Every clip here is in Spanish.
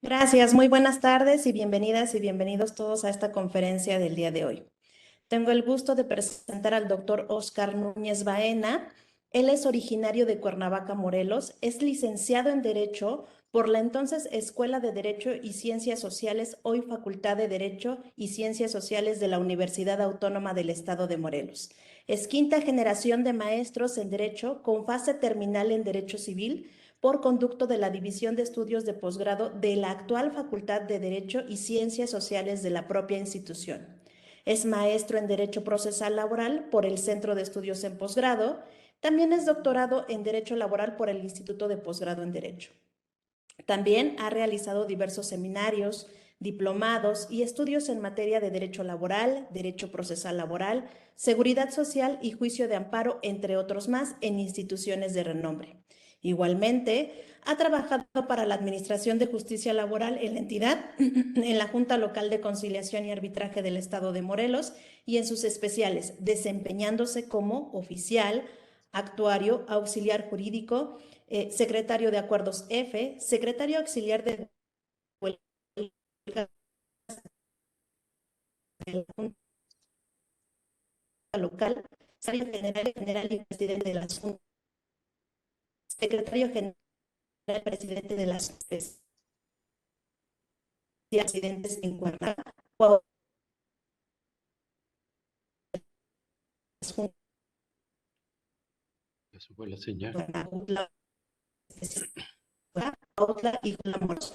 Gracias, muy buenas tardes y bienvenidas y bienvenidos todos a esta conferencia del día de hoy. Tengo el gusto de presentar al doctor Óscar Núñez Baena. Él es originario de Cuernavaca, Morelos, es licenciado en Derecho por la entonces Escuela de Derecho y Ciencias Sociales, hoy Facultad de Derecho y Ciencias Sociales de la Universidad Autónoma del Estado de Morelos. Es quinta generación de maestros en Derecho con fase terminal en Derecho Civil por conducto de la División de Estudios de Posgrado de la actual Facultad de Derecho y Ciencias Sociales de la propia institución. Es maestro en Derecho Procesal Laboral por el Centro de Estudios en Posgrado. También es doctorado en Derecho Laboral por el Instituto de Posgrado en Derecho. También ha realizado diversos seminarios, diplomados y estudios en materia de derecho laboral, derecho procesal laboral, seguridad social y juicio de amparo, entre otros más, en instituciones de renombre. Igualmente, ha trabajado para la Administración de Justicia Laboral en la entidad, en la Junta Local de Conciliación y Arbitraje del Estado de Morelos y en sus especiales, desempeñándose como oficial, actuario, auxiliar jurídico, secretario de Acuerdos F, secretario auxiliar de la Junta Local, secretario general y presidente de la Junta, secretario general y presidente de las presidentes en Cuernavaca, Eso fue la señal. Autla y Moros.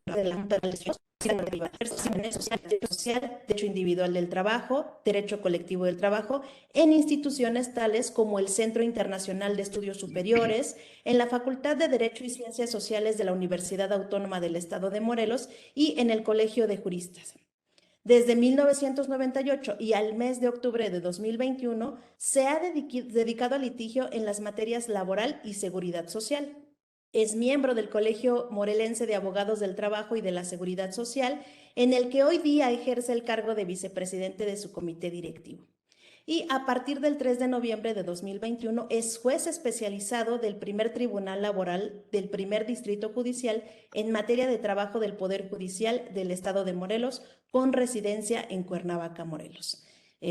De la Junta de social, derecho individual del trabajo, derecho colectivo del trabajo, en instituciones tales como el Centro Internacional de Estudios Superiores, en la Facultad de Derecho y Ciencias Sociales de la Universidad Autónoma del Estado de Morelos y en el Colegio de Juristas. Desde 1998 y al mes de octubre de 2021 se ha dedicado al litigio en las materias laboral y seguridad social. Es miembro del Colegio Morelense de Abogados del Trabajo y de la Seguridad Social, en el que hoy día ejerce el cargo de vicepresidente de su comité directivo. Y a partir del 3 de noviembre de 2021 es juez especializado del primer Tribunal Laboral del primer Distrito Judicial en materia de trabajo del Poder Judicial del Estado de Morelos, con residencia en Cuernavaca, Morelos.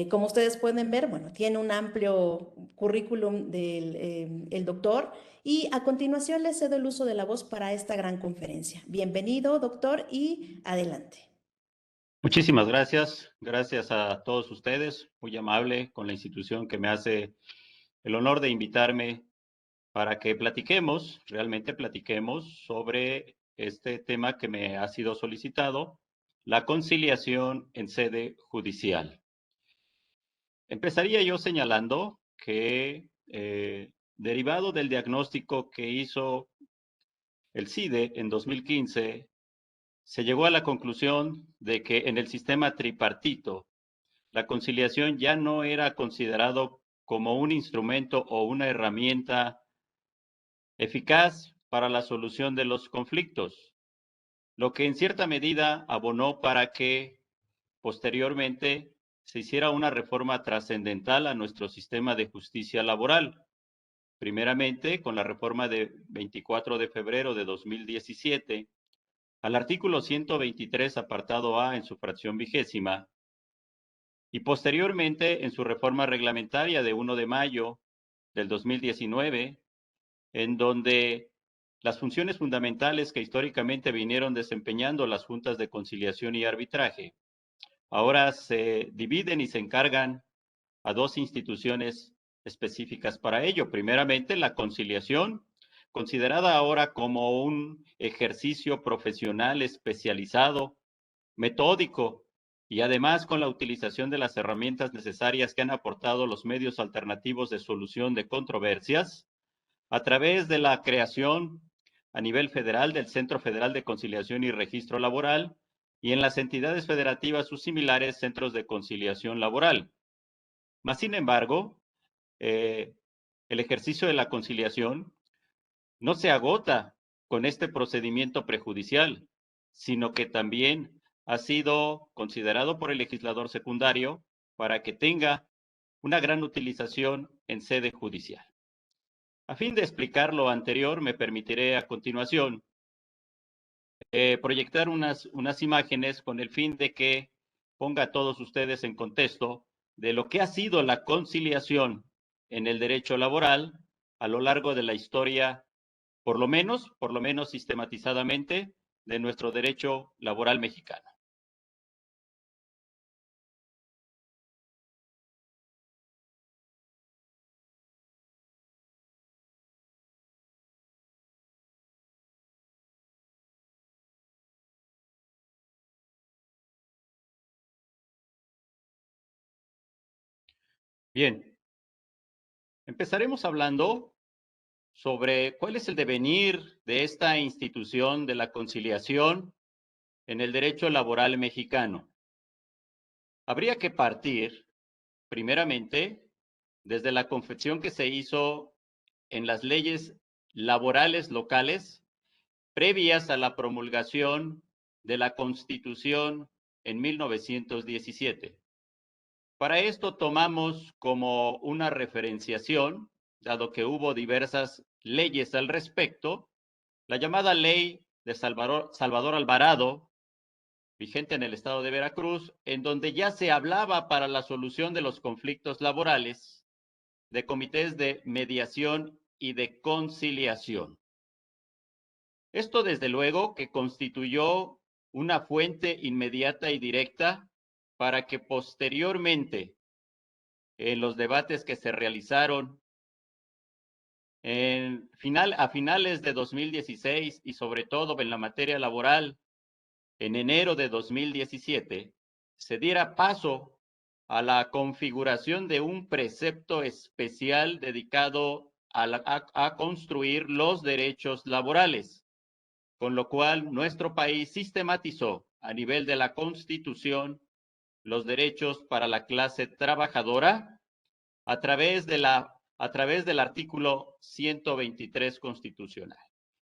Como ustedes pueden ver, bueno, tiene un amplio currículum del el doctor y a continuación le cedo el uso de la voz para esta gran conferencia. Bienvenido, doctor, y adelante. Muchísimas gracias. Gracias a todos ustedes. Muy amable con la institución que me hace el honor de invitarme para que platiquemos, realmente platiquemos sobre este tema que me ha sido solicitado, la conciliación en sede judicial. Empezaría yo señalando que derivado del diagnóstico que hizo el CIDE en 2015, se llegó a la conclusión de que en el sistema tripartito, la conciliación ya no era considerado como un instrumento o una herramienta eficaz para la solución de los conflictos, lo que en cierta medida abonó para que posteriormente se hiciera una reforma trascendental a nuestro sistema de justicia laboral. Primeramente, con la reforma de 24 de febrero de 2017, al artículo 123, apartado A, en su fracción 20ª, y posteriormente en su reforma reglamentaria de 1 de mayo del 2019, en donde las funciones fundamentales que históricamente vinieron desempeñando las juntas de conciliación y arbitraje, ahora se dividen y se encargan a dos instituciones específicas para ello. Primeramente, la conciliación, considerada ahora como un ejercicio profesional especializado, metódico, y además con la utilización de las herramientas necesarias que han aportado los medios alternativos de solución de controversias, a través de la creación a nivel federal del Centro Federal de Conciliación y Registro Laboral, y en las entidades federativas sus similares centros de conciliación laboral. Mas, sin embargo, el ejercicio de la conciliación no se agota con este procedimiento prejudicial, sino que también ha sido considerado por el legislador secundario para que tenga una gran utilización en sede judicial. A fin de explicar lo anterior, me permitiré a continuación proyectar unas imágenes con el fin de que ponga a todos ustedes en contexto de lo que ha sido la conciliación en el derecho laboral a lo largo de la historia, por lo menos sistematizadamente, de nuestro derecho laboral mexicano. Bien, empezaremos hablando sobre cuál es el devenir de esta institución de la conciliación en el derecho laboral mexicano. Habría que partir, primeramente, desde la confección que se hizo en las leyes laborales locales previas a la promulgación de la Constitución en 1917. Para esto tomamos como una referenciación, dado que hubo diversas leyes al respecto, la llamada Ley de Salvador Alvarado, vigente en el estado de Veracruz, en donde ya se hablaba para la solución de los conflictos laborales de comités de mediación y de conciliación. Esto, desde luego, que constituyó una fuente inmediata y directa para que posteriormente, en los debates que se realizaron a finales de 2016 y sobre todo en la materia laboral, en enero de 2017, se diera paso a la configuración de un precepto especial dedicado a construir los derechos laborales, con lo cual nuestro país sistematizó a nivel de la Constitución los derechos para la clase trabajadora a través del artículo 123 constitucional.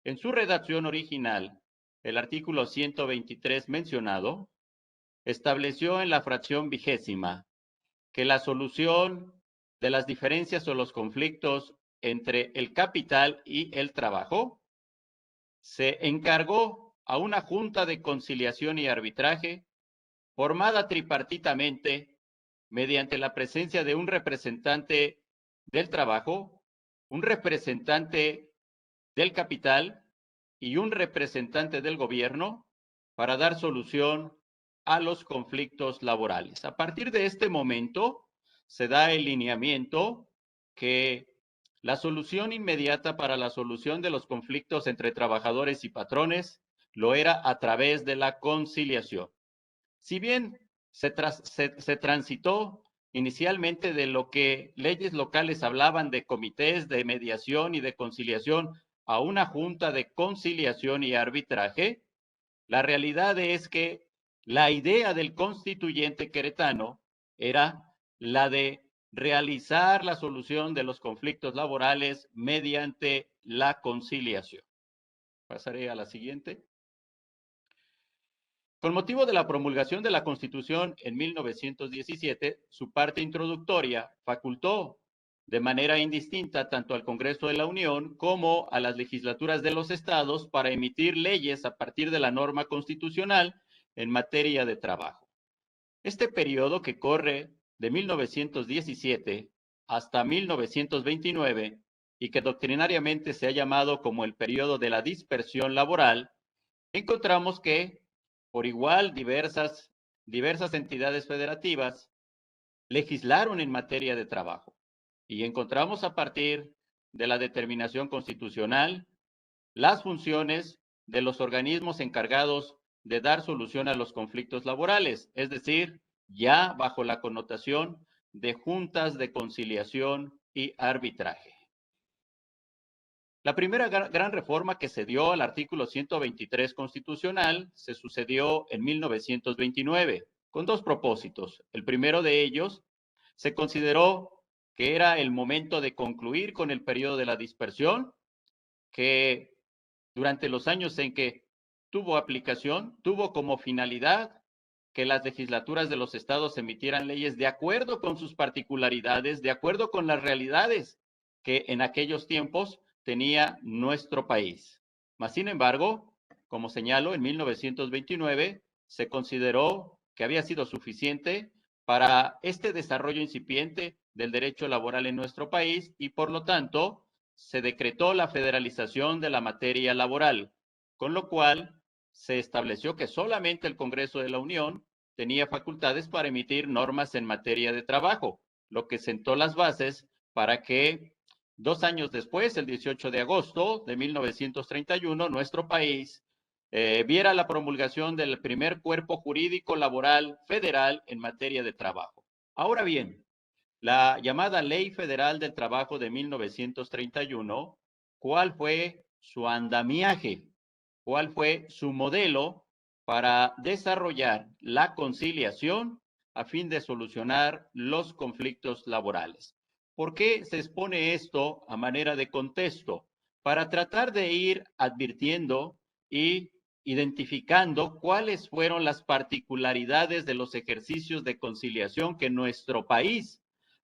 En su redacción original, el artículo 123 mencionado estableció en la fracción 20ª que la solución de las diferencias o los conflictos entre el capital y el trabajo se encargó a una junta de conciliación y arbitraje formada tripartitamente mediante la presencia de un representante del trabajo, un representante del capital y un representante del gobierno para dar solución a los conflictos laborales. A partir de este momento se da el lineamiento que la solución inmediata para la solución de los conflictos entre trabajadores y patrones lo era a través de la conciliación. Si bien se transitó inicialmente de lo que leyes locales hablaban de comités de mediación y de conciliación a una junta de conciliación y arbitraje, la realidad es que la idea del constituyente queretano era la de realizar la solución de los conflictos laborales mediante la conciliación. Pasaré a la siguiente. Con motivo de la promulgación de la Constitución en 1917, su parte introductoria facultó de manera indistinta tanto al Congreso de la Unión como a las legislaturas de los estados para emitir leyes a partir de la norma constitucional en materia de trabajo. Este periodo, que corre de 1917 hasta 1929 y que doctrinariamente se ha llamado como el periodo de la dispersión laboral, encontramos que por igual diversas entidades federativas legislaron en materia de trabajo, y encontramos a partir de la determinación constitucional las funciones de los organismos encargados de dar solución a los conflictos laborales, es decir, ya bajo la connotación de juntas de conciliación y arbitraje. La primera gran reforma que se dio al artículo 123 constitucional se sucedió en 1929, con dos propósitos. El primero de ellos, se consideró que era el momento de concluir con el periodo de la dispersión, que durante los años en que tuvo aplicación, tuvo como finalidad que las legislaturas de los estados emitieran leyes de acuerdo con sus particularidades, de acuerdo con las realidades que en aquellos tiempos tenía nuestro país. Mas, sin embargo, como señalo, en 1929 se consideró que había sido suficiente para este desarrollo incipiente del derecho laboral en nuestro país y, por lo tanto, se decretó la federalización de la materia laboral, con lo cual se estableció que solamente el Congreso de la Unión tenía facultades para emitir normas en materia de trabajo, lo que sentó las bases para que 2 años después, el 18 de agosto de 1931, nuestro país viera la promulgación del primer cuerpo jurídico laboral federal en materia de trabajo. Ahora bien, la llamada Ley Federal del Trabajo de 1931, ¿cuál fue su andamiaje? ¿Cuál fue su modelo para desarrollar la conciliación a fin de solucionar los conflictos laborales? ¿Por qué se expone esto a manera de contexto? Para tratar de ir advirtiendo y identificando cuáles fueron las particularidades de los ejercicios de conciliación que nuestro país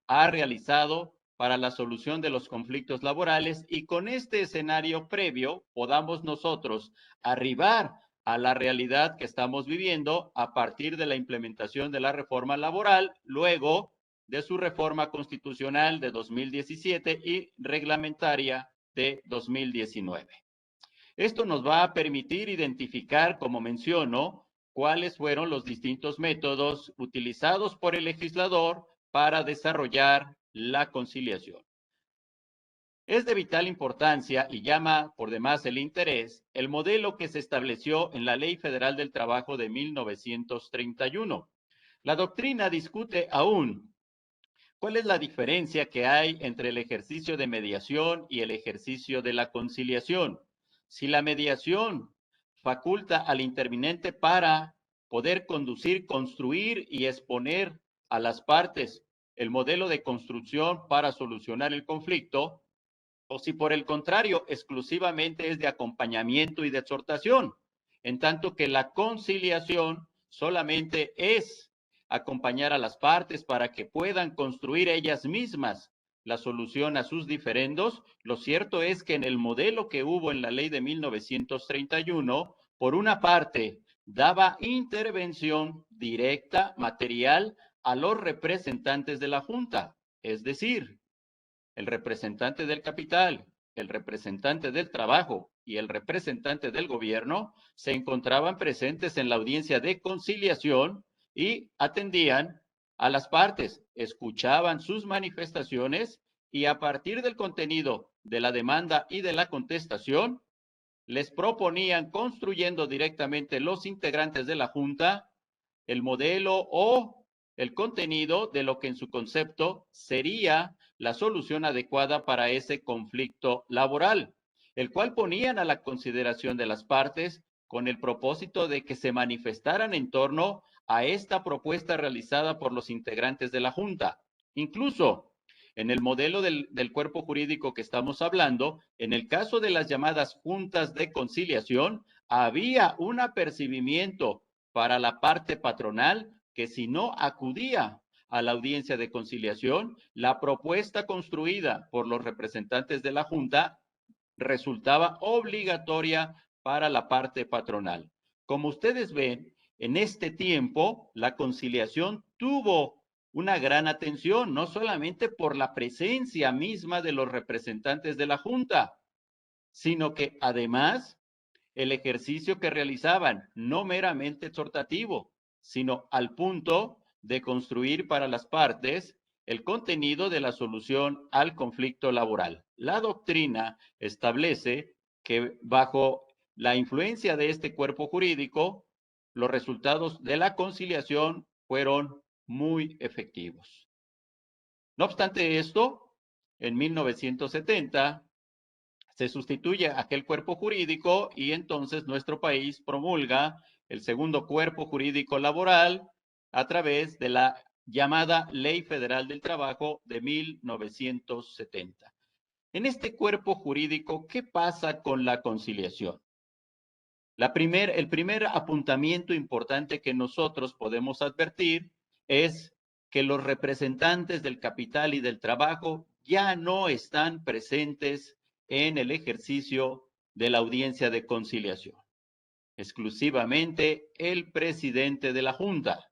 ha realizado para la solución de los conflictos laborales, y con este escenario previo podamos nosotros arribar a la realidad que estamos viviendo a partir de la implementación de la reforma laboral, luego de su reforma constitucional de 2017 y reglamentaria de 2019. Esto nos va a permitir identificar, como menciono, cuáles fueron los distintos métodos utilizados por el legislador para desarrollar la conciliación. Es de vital importancia y llama por demás el interés el modelo que se estableció en la Ley Federal del Trabajo de 1931. La doctrina discute aún cuál es la diferencia que hay entre el ejercicio de mediación y el ejercicio de la conciliación. Si la mediación faculta al interviniente para poder conducir, construir y exponer a las partes el modelo de construcción para solucionar el conflicto, o si por el contrario exclusivamente es de acompañamiento y de exhortación, en tanto que la conciliación solamente es acompañar a las partes para que puedan construir ellas mismas la solución a sus diferendos. Lo cierto es que en el modelo que hubo en la ley de 1931, por una parte, daba intervención directa, material, a los representantes de la Junta, es decir, el representante del capital, el representante del trabajo y el representante del gobierno se encontraban presentes en la audiencia de conciliación y atendían a las partes, escuchaban sus manifestaciones y a partir del contenido de la demanda y de la contestación, les proponían, construyendo directamente los integrantes de la Junta, el modelo o el contenido de lo que en su concepto sería la solución adecuada para ese conflicto laboral, el cual ponían a la consideración de las partes con el propósito de que se manifestaran en torno a esta propuesta realizada por los integrantes de la Junta. Incluso en el modelo del cuerpo jurídico que estamos hablando, en el caso de las llamadas juntas de conciliación, había un apercibimiento para la parte patronal que si no acudía a la audiencia de conciliación, la propuesta construida por los representantes de la Junta resultaba obligatoria para la parte patronal. Como ustedes ven, en este tiempo la conciliación tuvo una gran atención, no solamente por la presencia misma de los representantes de la Junta, sino que además el ejercicio que realizaban, no meramente exhortativo, sino al punto de construir para las partes el contenido de la solución al conflicto laboral. La doctrina establece que bajo la influencia de este cuerpo jurídico, los resultados de la conciliación fueron muy efectivos. No obstante esto, en 1970 se sustituye aquel cuerpo jurídico y entonces nuestro país promulga el segundo cuerpo jurídico laboral a través de la llamada Ley Federal del Trabajo de 1970. En este cuerpo jurídico, ¿qué pasa con la conciliación? El primer apuntamiento importante que nosotros podemos advertir es que los representantes del capital y del trabajo ya no están presentes en el ejercicio de la audiencia de conciliación. Exclusivamente el presidente de la Junta.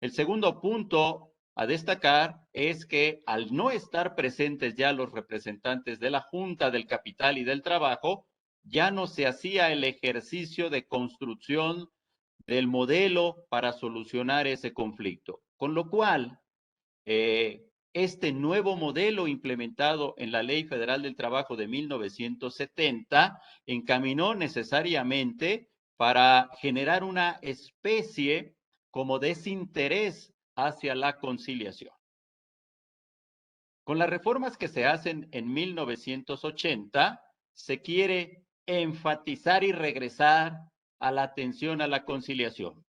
El segundo punto a destacar es que al no estar presentes ya los representantes de la Junta del Capital y del Trabajo, ya no se hacía el ejercicio de construcción del modelo para solucionar ese conflicto. Con lo cual, este nuevo modelo implementado en la Ley Federal del Trabajo de 1970 encaminó necesariamente para generar una especie como desinterés hacia la conciliación. Con las reformas que se hacen en 1980, se quiere enfatizar y regresar a la atención a la conciliación.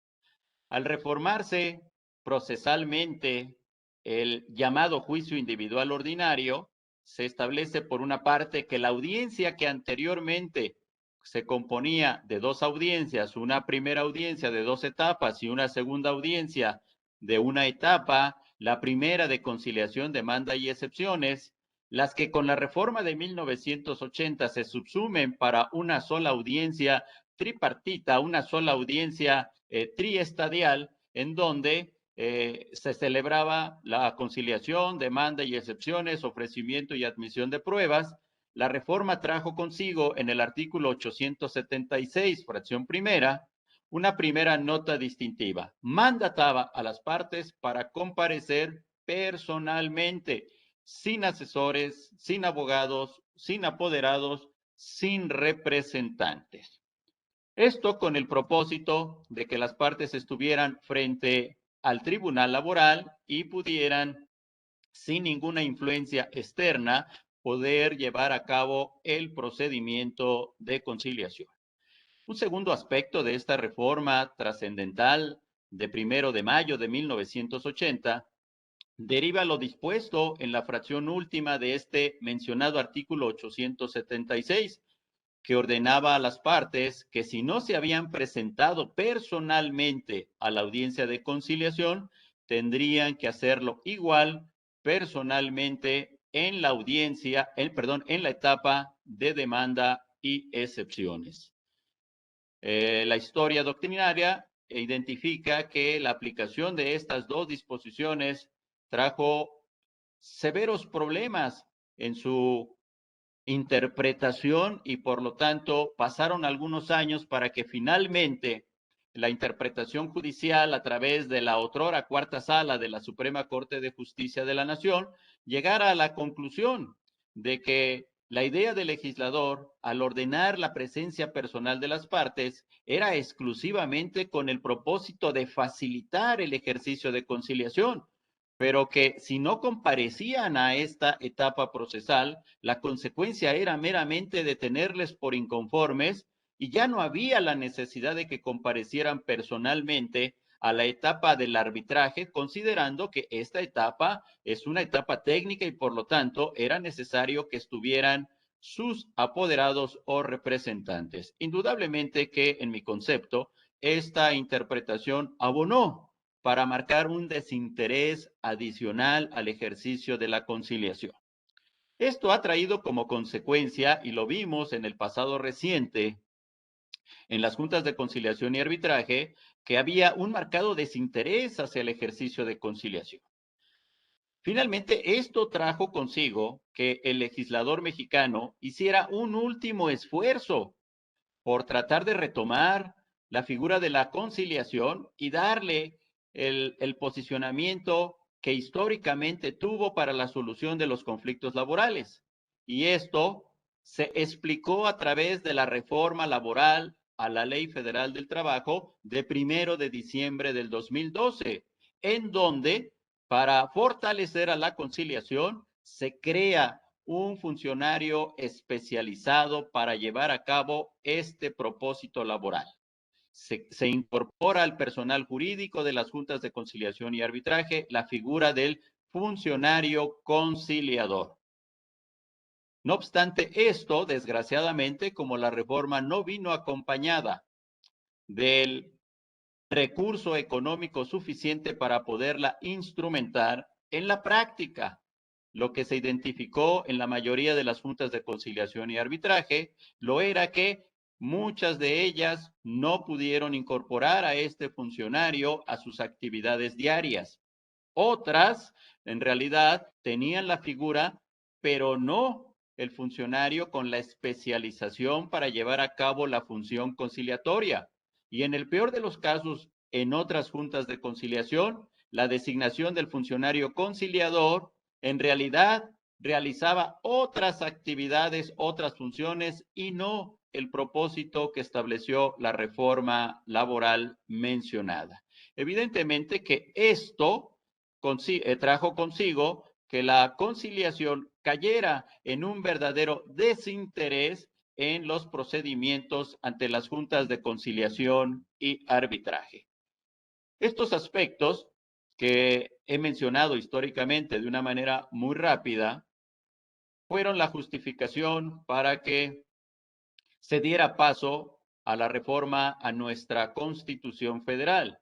Al reformarse procesalmente el llamado juicio individual ordinario, se establece por una parte que la audiencia que anteriormente se componía de dos audiencias, una primera audiencia de 2 etapas y una segunda audiencia de una etapa, la primera de conciliación, demanda y excepciones, las que con la reforma de 1980 se subsumen para una sola audiencia tripartita, una sola audiencia triestadial, en donde se celebraba la conciliación, demanda y excepciones, ofrecimiento y admisión de pruebas. La reforma trajo consigo en el artículo 876, fracción primera, una primera nota distintiva. Mandataba a las partes para comparecer personalmente, sin asesores, sin abogados, sin apoderados, sin representantes. Esto con el propósito de que las partes estuvieran frente al tribunal laboral y pudieran, sin ninguna influencia externa, poder llevar a cabo el procedimiento de conciliación. Un segundo aspecto de esta reforma trascendental de 1 de mayo de 1980 deriva lo dispuesto en la fracción última de este mencionado artículo 876, que ordenaba a las partes que si no se habían presentado personalmente a la audiencia de conciliación, tendrían que hacerlo igual personalmente en la audiencia, en la etapa de demanda y excepciones. La historia doctrinaria identifica que la aplicación de estas dos disposiciones trajo severos problemas en su interpretación y por lo tanto pasaron algunos años para que finalmente la interpretación judicial a través de la otrora cuarta sala de la Suprema Corte de Justicia de la Nación llegara a la conclusión de que la idea del legislador al ordenar la presencia personal de las partes era exclusivamente con el propósito de facilitar el ejercicio de conciliación, pero que si no comparecían a esta etapa procesal, la consecuencia era meramente detenerles por inconformes y ya no había la necesidad de que comparecieran personalmente a la etapa del arbitraje, considerando que esta etapa es una etapa técnica y por lo tanto era necesario que estuvieran sus apoderados o representantes. Indudablemente que en mi concepto, esta interpretación abonó para marcar un desinterés adicional al ejercicio de la conciliación. Esto ha traído como consecuencia, y lo vimos en el pasado reciente, en las juntas de conciliación y arbitraje, que había un marcado desinterés hacia el ejercicio de conciliación. Finalmente, esto trajo consigo que el legislador mexicano hiciera un último esfuerzo por tratar de retomar la figura de la conciliación y darle el posicionamiento que históricamente tuvo para la solución de los conflictos laborales. Y esto se explicó a través de la reforma laboral a la Ley Federal del Trabajo de 1 de diciembre del 2012, en donde para fortalecer a la conciliación se crea un funcionario especializado para llevar a cabo este propósito laboral. Se incorpora al personal jurídico de las juntas de conciliación y arbitraje la figura del funcionario conciliador. No obstante esto, desgraciadamente, como la reforma no vino acompañada del recurso económico suficiente para poderla instrumentar en la práctica, lo que se identificó en la mayoría de las juntas de conciliación y arbitraje, lo era que muchas de ellas no pudieron incorporar a este funcionario a sus actividades diarias. Otras, en realidad, tenían la figura, pero no el funcionario con la especialización para llevar a cabo la función conciliatoria. Y en el peor de los casos, en otras juntas de conciliación, la designación del funcionario conciliador en realidad realizaba otras actividades, otras funciones y no el propósito que estableció la reforma laboral mencionada. Evidentemente que esto trajo consigo que la conciliación cayera en un verdadero desinterés en los procedimientos ante las juntas de conciliación y arbitraje. Estos aspectos que he mencionado históricamente de una manera muy rápida fueron la justificación para que se diera paso a la reforma a nuestra Constitución Federal.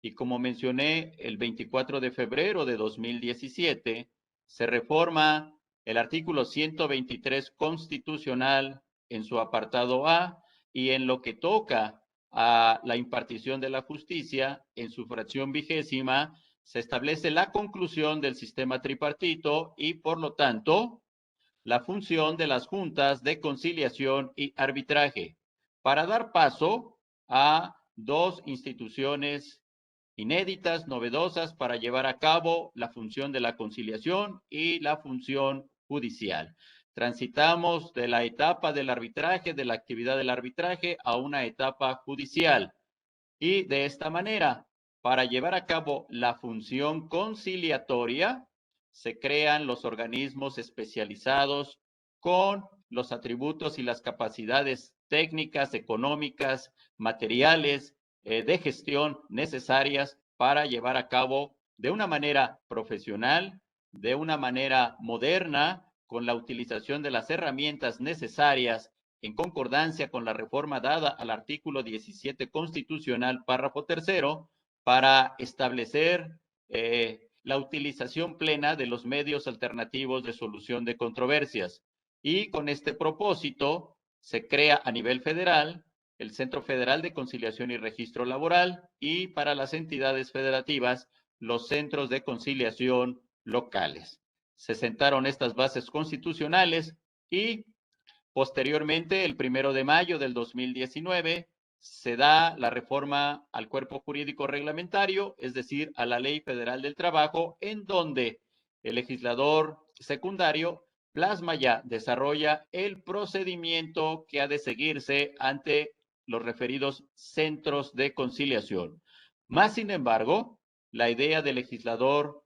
Y como mencioné, el 24 de febrero de 2017 se reforma el artículo 123 constitucional en su apartado A y en lo que toca a la impartición de la justicia, en su fracción 20ª, se establece la conclusión del sistema tripartito y, por lo tanto, la función de las juntas de conciliación y arbitraje para dar paso a dos instituciones inéditas, novedosas, para llevar a cabo la función de la conciliación y la función judicial. Transitamos de la etapa del arbitraje, de la actividad del arbitraje, a una etapa judicial. Y de esta manera, para llevar a cabo la función conciliatoria, se crean los organismos especializados con los atributos y las capacidades técnicas, económicas, materiales, de gestión necesarias para llevar a cabo de una manera profesional, de una manera moderna, con la utilización de las herramientas necesarias en concordancia con la reforma dada al artículo 17 constitucional, párrafo 3º, para establecer la utilización plena de los medios alternativos de solución de controversias. Y con este propósito se crea a nivel federal el Centro Federal de Conciliación y Registro Laboral y para las entidades federativas los centros de conciliación locales. Se sentaron estas bases constitucionales y posteriormente, el 1 de mayo del 2019, se da la reforma al cuerpo jurídico reglamentario, es decir, a la Ley Federal del Trabajo, en donde el legislador secundario plasma ya, desarrolla el procedimiento que ha de seguirse ante los referidos centros de conciliación. Más sin embargo, la idea del legislador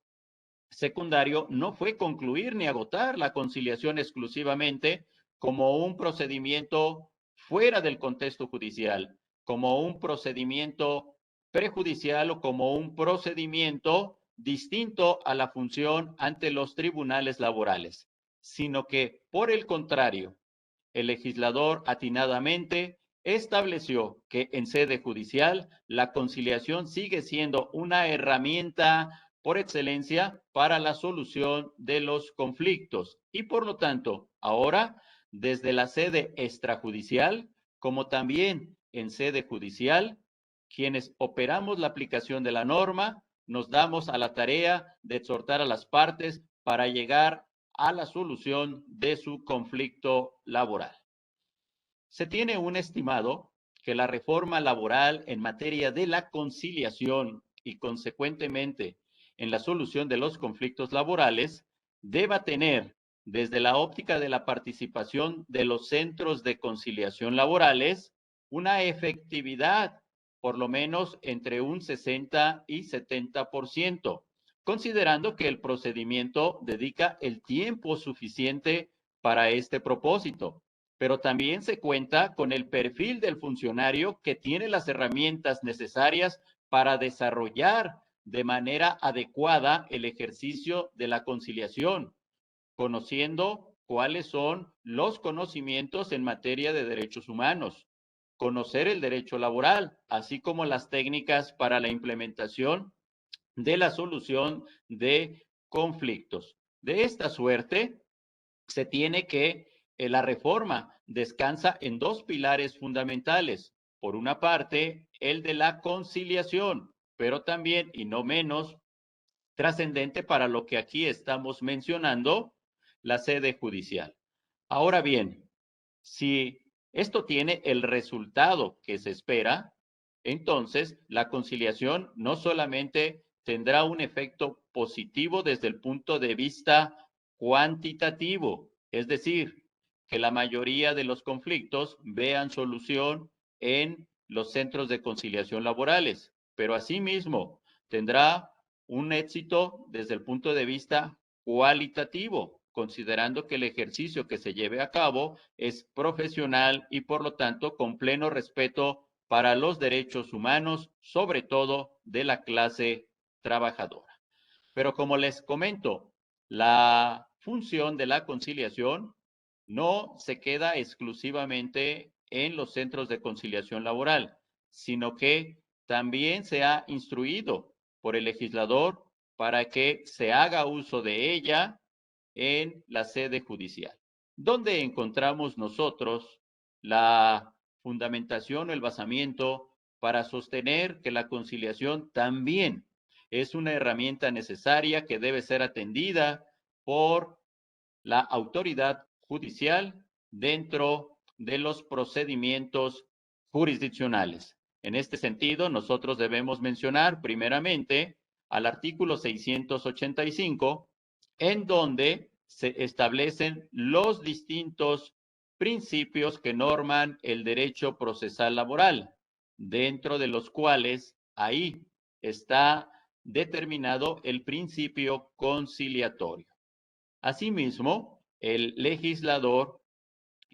secundario no fue concluir ni agotar la conciliación exclusivamente como un procedimiento fuera del contexto judicial, como un procedimiento prejudicial o como un procedimiento distinto a la función ante los tribunales laborales, sino que, por el contrario, el legislador atinadamente estableció que en sede judicial la conciliación sigue siendo una herramienta por excelencia para la solución de los conflictos y por lo tanto ahora desde la sede extrajudicial como también en sede judicial quienes operamos la aplicación de la norma nos damos a la tarea de exhortar a las partes para llegar a la solución de su conflicto laboral. Se tiene un estimado que la reforma laboral en materia de la conciliación y consecuentemente en la solución de los conflictos laborales deba tener desde la óptica de la participación de los centros de conciliación laborales una efectividad por lo menos entre un 60 y 70%, considerando que el procedimiento dedica el tiempo suficiente para este propósito, pero también se cuenta con el perfil del funcionario que tiene las herramientas necesarias para desarrollar de manera adecuada el ejercicio de la conciliación, conociendo cuáles son los conocimientos en materia de derechos humanos, conocer el derecho laboral, así como las técnicas para la implementación de la solución de conflictos. De esta suerte, se tiene que la reforma descansa en dos pilares fundamentales. Por una parte, el de la conciliación, pero también, y no menos trascendente para lo que aquí estamos mencionando, la sede judicial. Ahora bien, si esto tiene el resultado que se espera, entonces la conciliación no solamente tendrá un efecto positivo desde el punto de vista cuantitativo, es decir, que la mayoría de los conflictos vean solución en los centros de conciliación laborales, pero asimismo tendrá un éxito desde el punto de vista cualitativo, considerando que el ejercicio que se lleve a cabo es profesional y por lo tanto con pleno respeto para los derechos humanos, sobre todo de la clase trabajadora. Pero como les comento, la función de la conciliación no se queda exclusivamente en los centros de conciliación laboral, sino que también se ha instruido por el legislador para que se haga uso de ella en la sede judicial. ¿Dónde encontramos nosotros la fundamentación o el basamiento para sostener que la conciliación también es una herramienta necesaria que debe ser atendida por la autoridad judicial dentro de los procedimientos jurisdiccionales? En este sentido, nosotros debemos mencionar primeramente al artículo 685, en donde se establecen los distintos principios que norman el derecho procesal laboral, dentro de los cuales ahí está determinado el principio conciliatorio. Asimismo, el legislador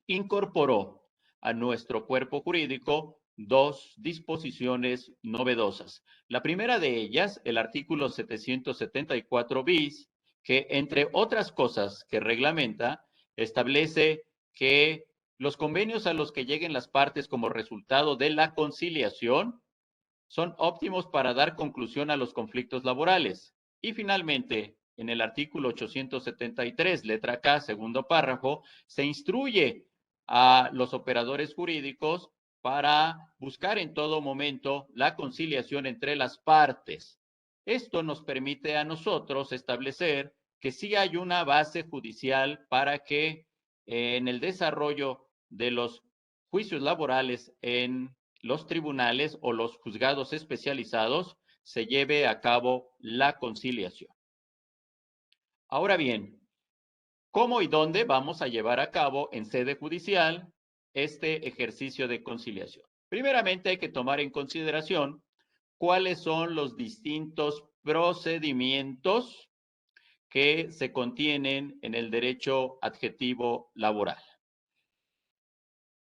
incorporó a nuestro cuerpo jurídico dos disposiciones novedosas. La primera de ellas, el artículo 774 bis, que entre otras cosas que reglamenta, establece que los convenios a los que lleguen las partes como resultado de la conciliación son óptimos para dar conclusión a los conflictos laborales. Y finalmente, en el artículo 873, letra K, segundo párrafo, se instruye a los operadores jurídicos para buscar en todo momento la conciliación entre las partes. Esto nos permite a nosotros establecer que sí hay una base judicial para que en el desarrollo de los juicios laborales en los tribunales o los juzgados especializados se lleve a cabo la conciliación. Ahora bien, ¿cómo y dónde vamos a llevar a cabo en sede judicial este ejercicio de conciliación? Primeramente hay que tomar en consideración cuáles son los distintos procedimientos que se contienen en el derecho adjetivo laboral.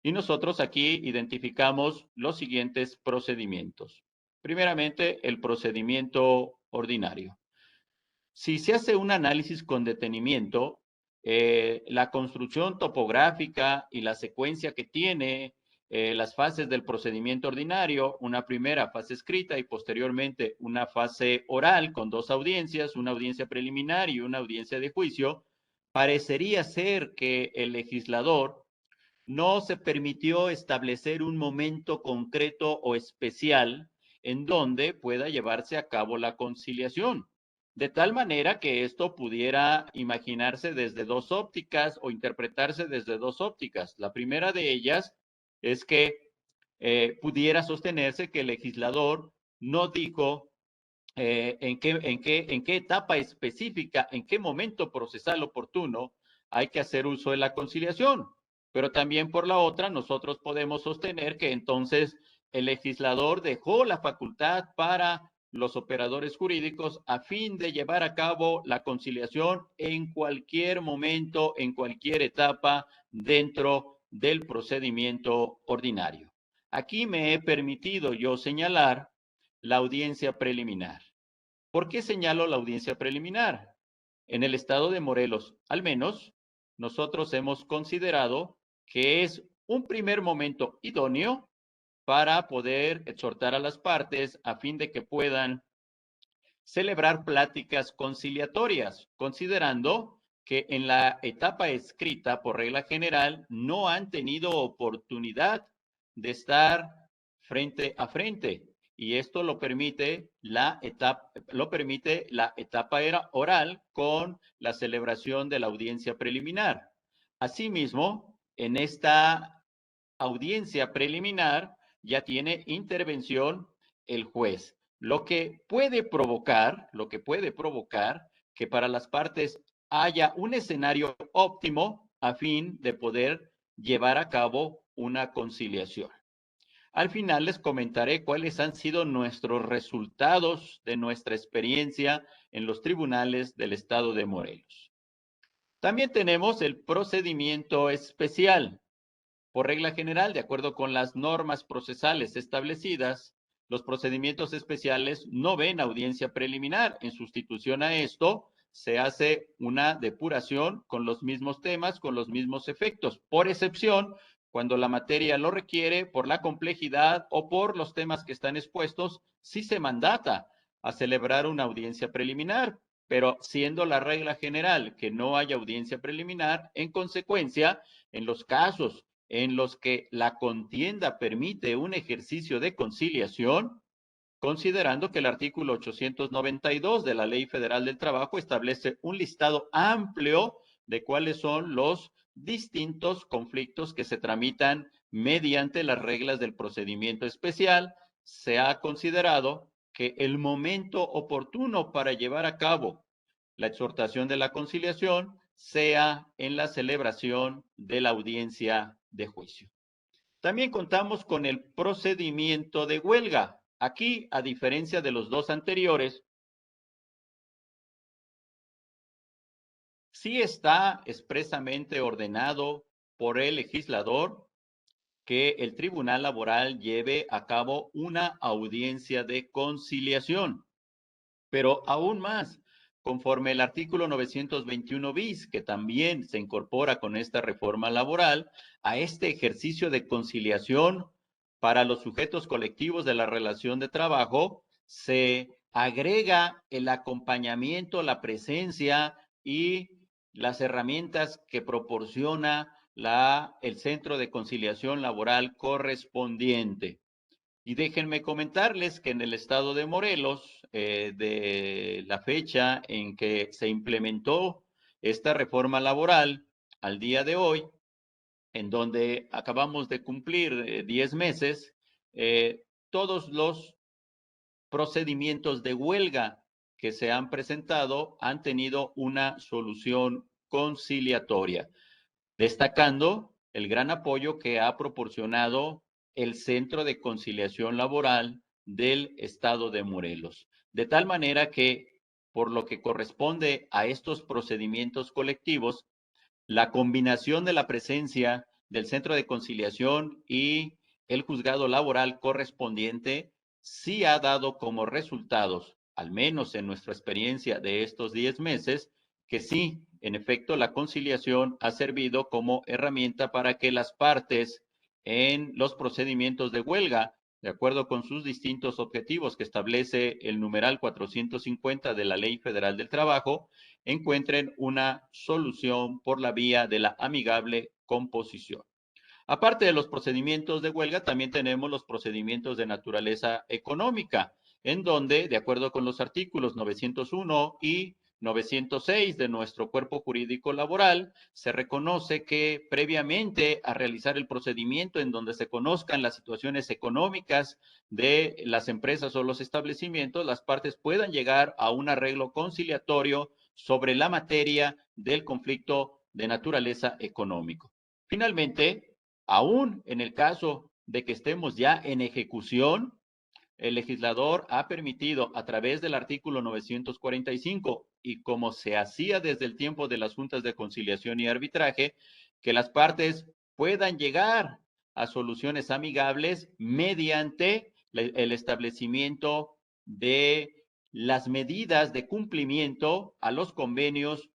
Y nosotros aquí identificamos los siguientes procedimientos. Primeramente, el procedimiento ordinario. Si se hace un análisis con detenimiento, la construcción topográfica y la secuencia que tiene las fases del procedimiento ordinario, una primera fase escrita y posteriormente una fase oral con dos audiencias, una audiencia preliminar y una audiencia de juicio, parecería ser que el legislador no se permitió establecer un momento concreto o especial en donde pueda llevarse a cabo la conciliación, de tal manera que esto pudiera imaginarse desde dos ópticas o interpretarse desde dos ópticas. La primera de ellas es que pudiera sostenerse que el legislador no dijo en qué etapa específica, en qué momento procesal oportuno hay que hacer uso de la conciliación. Pero también por la otra, nosotros podemos sostener que entonces el legislador dejó la facultad para los operadores jurídicos a fin de llevar a cabo la conciliación en cualquier momento, en cualquier etapa dentro del procedimiento ordinario. Aquí me he permitido yo señalar la audiencia preliminar. ¿Por qué señalo la audiencia preliminar? En el estado de Morelos, al menos, nosotros hemos considerado que es un primer momento idóneo para poder exhortar a las partes a fin de que puedan celebrar pláticas conciliatorias, considerando que en la etapa escrita, por regla general, no han tenido oportunidad de estar frente a frente. Y esto lo permite la etapa oral con la celebración de la audiencia preliminar. Asimismo, en esta audiencia preliminar ya tiene intervención el juez, lo que puede provocar que para las partes haya un escenario óptimo a fin de poder llevar a cabo una conciliación. Al final les comentaré cuáles han sido nuestros resultados de nuestra experiencia en los tribunales del estado de Morelos. También tenemos el procedimiento especial. Por regla general, de acuerdo con las normas procesales establecidas, los procedimientos especiales no ven audiencia preliminar. En sustitución a esto, se hace una depuración con los mismos temas, con los mismos efectos, por excepción, cuando la materia lo requiere, por la complejidad o por los temas que están expuestos, sí se mandata a celebrar una audiencia preliminar, pero siendo la regla general que no haya audiencia preliminar, en consecuencia, en los casos en los que la contienda permite un ejercicio de conciliación, considerando que el artículo 892 de la Ley Federal del Trabajo establece un listado amplio de cuáles son los distintos conflictos que se tramitan mediante las reglas del procedimiento especial, se ha considerado que el momento oportuno para llevar a cabo la exhortación de la conciliación sea en la celebración de la audiencia de juicio. También contamos con el procedimiento de huelga. Aquí, a diferencia de los dos anteriores, sí está expresamente ordenado por el legislador que el Tribunal Laboral lleve a cabo una audiencia de conciliación. Pero aún más, conforme el artículo 921 bis, que también se incorpora con esta reforma laboral, a este ejercicio de conciliación para los sujetos colectivos de la relación de trabajo, se agrega el acompañamiento, la presencia y las herramientas que proporciona el Centro de Conciliación Laboral correspondiente. Y déjenme comentarles que en el estado de Morelos, de la fecha en que se implementó esta reforma laboral al día de hoy, en donde acabamos de cumplir 10 meses, todos los procedimientos de huelga que se han presentado han tenido una solución conciliatoria, destacando el gran apoyo que ha proporcionado el Centro de Conciliación Laboral del Estado de Morelos. De tal manera que, por lo que corresponde a estos procedimientos colectivos, la combinación de la presencia del Centro de Conciliación y el juzgado laboral correspondiente sí ha dado como resultados, al menos en nuestra experiencia de estos 10 meses, que sí, en efecto, la conciliación ha servido como herramienta para que las partes en los procedimientos de huelga, de acuerdo con sus distintos objetivos que establece el numeral 450 de la Ley Federal del Trabajo, encuentren una solución por la vía de la amigable composición. Aparte de los procedimientos de huelga, también tenemos los procedimientos de naturaleza económica, en donde, de acuerdo con los artículos 901 y 906 de nuestro cuerpo jurídico laboral, se reconoce que previamente a realizar el procedimiento en donde se conozcan las situaciones económicas de las empresas o los establecimientos, las partes puedan llegar a un arreglo conciliatorio sobre la materia del conflicto de naturaleza económico. Finalmente, aún en el caso de que estemos ya en ejecución, el legislador ha permitido a través del artículo 945 y como se hacía desde el tiempo de las juntas de conciliación y arbitraje, que las partes puedan llegar a soluciones amigables mediante el establecimiento de las medidas de cumplimiento a los convenios,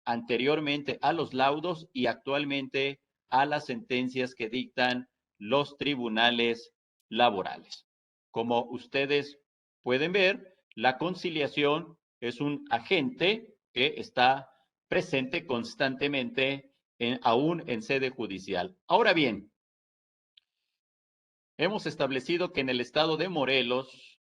anteriormente a los laudos y actualmente a las sentencias que dictan los tribunales laborales. Como ustedes pueden ver, La conciliación es un agente que está presente constantemente aún en sede judicial. Ahora bien, hemos establecido que en el estado de Morelos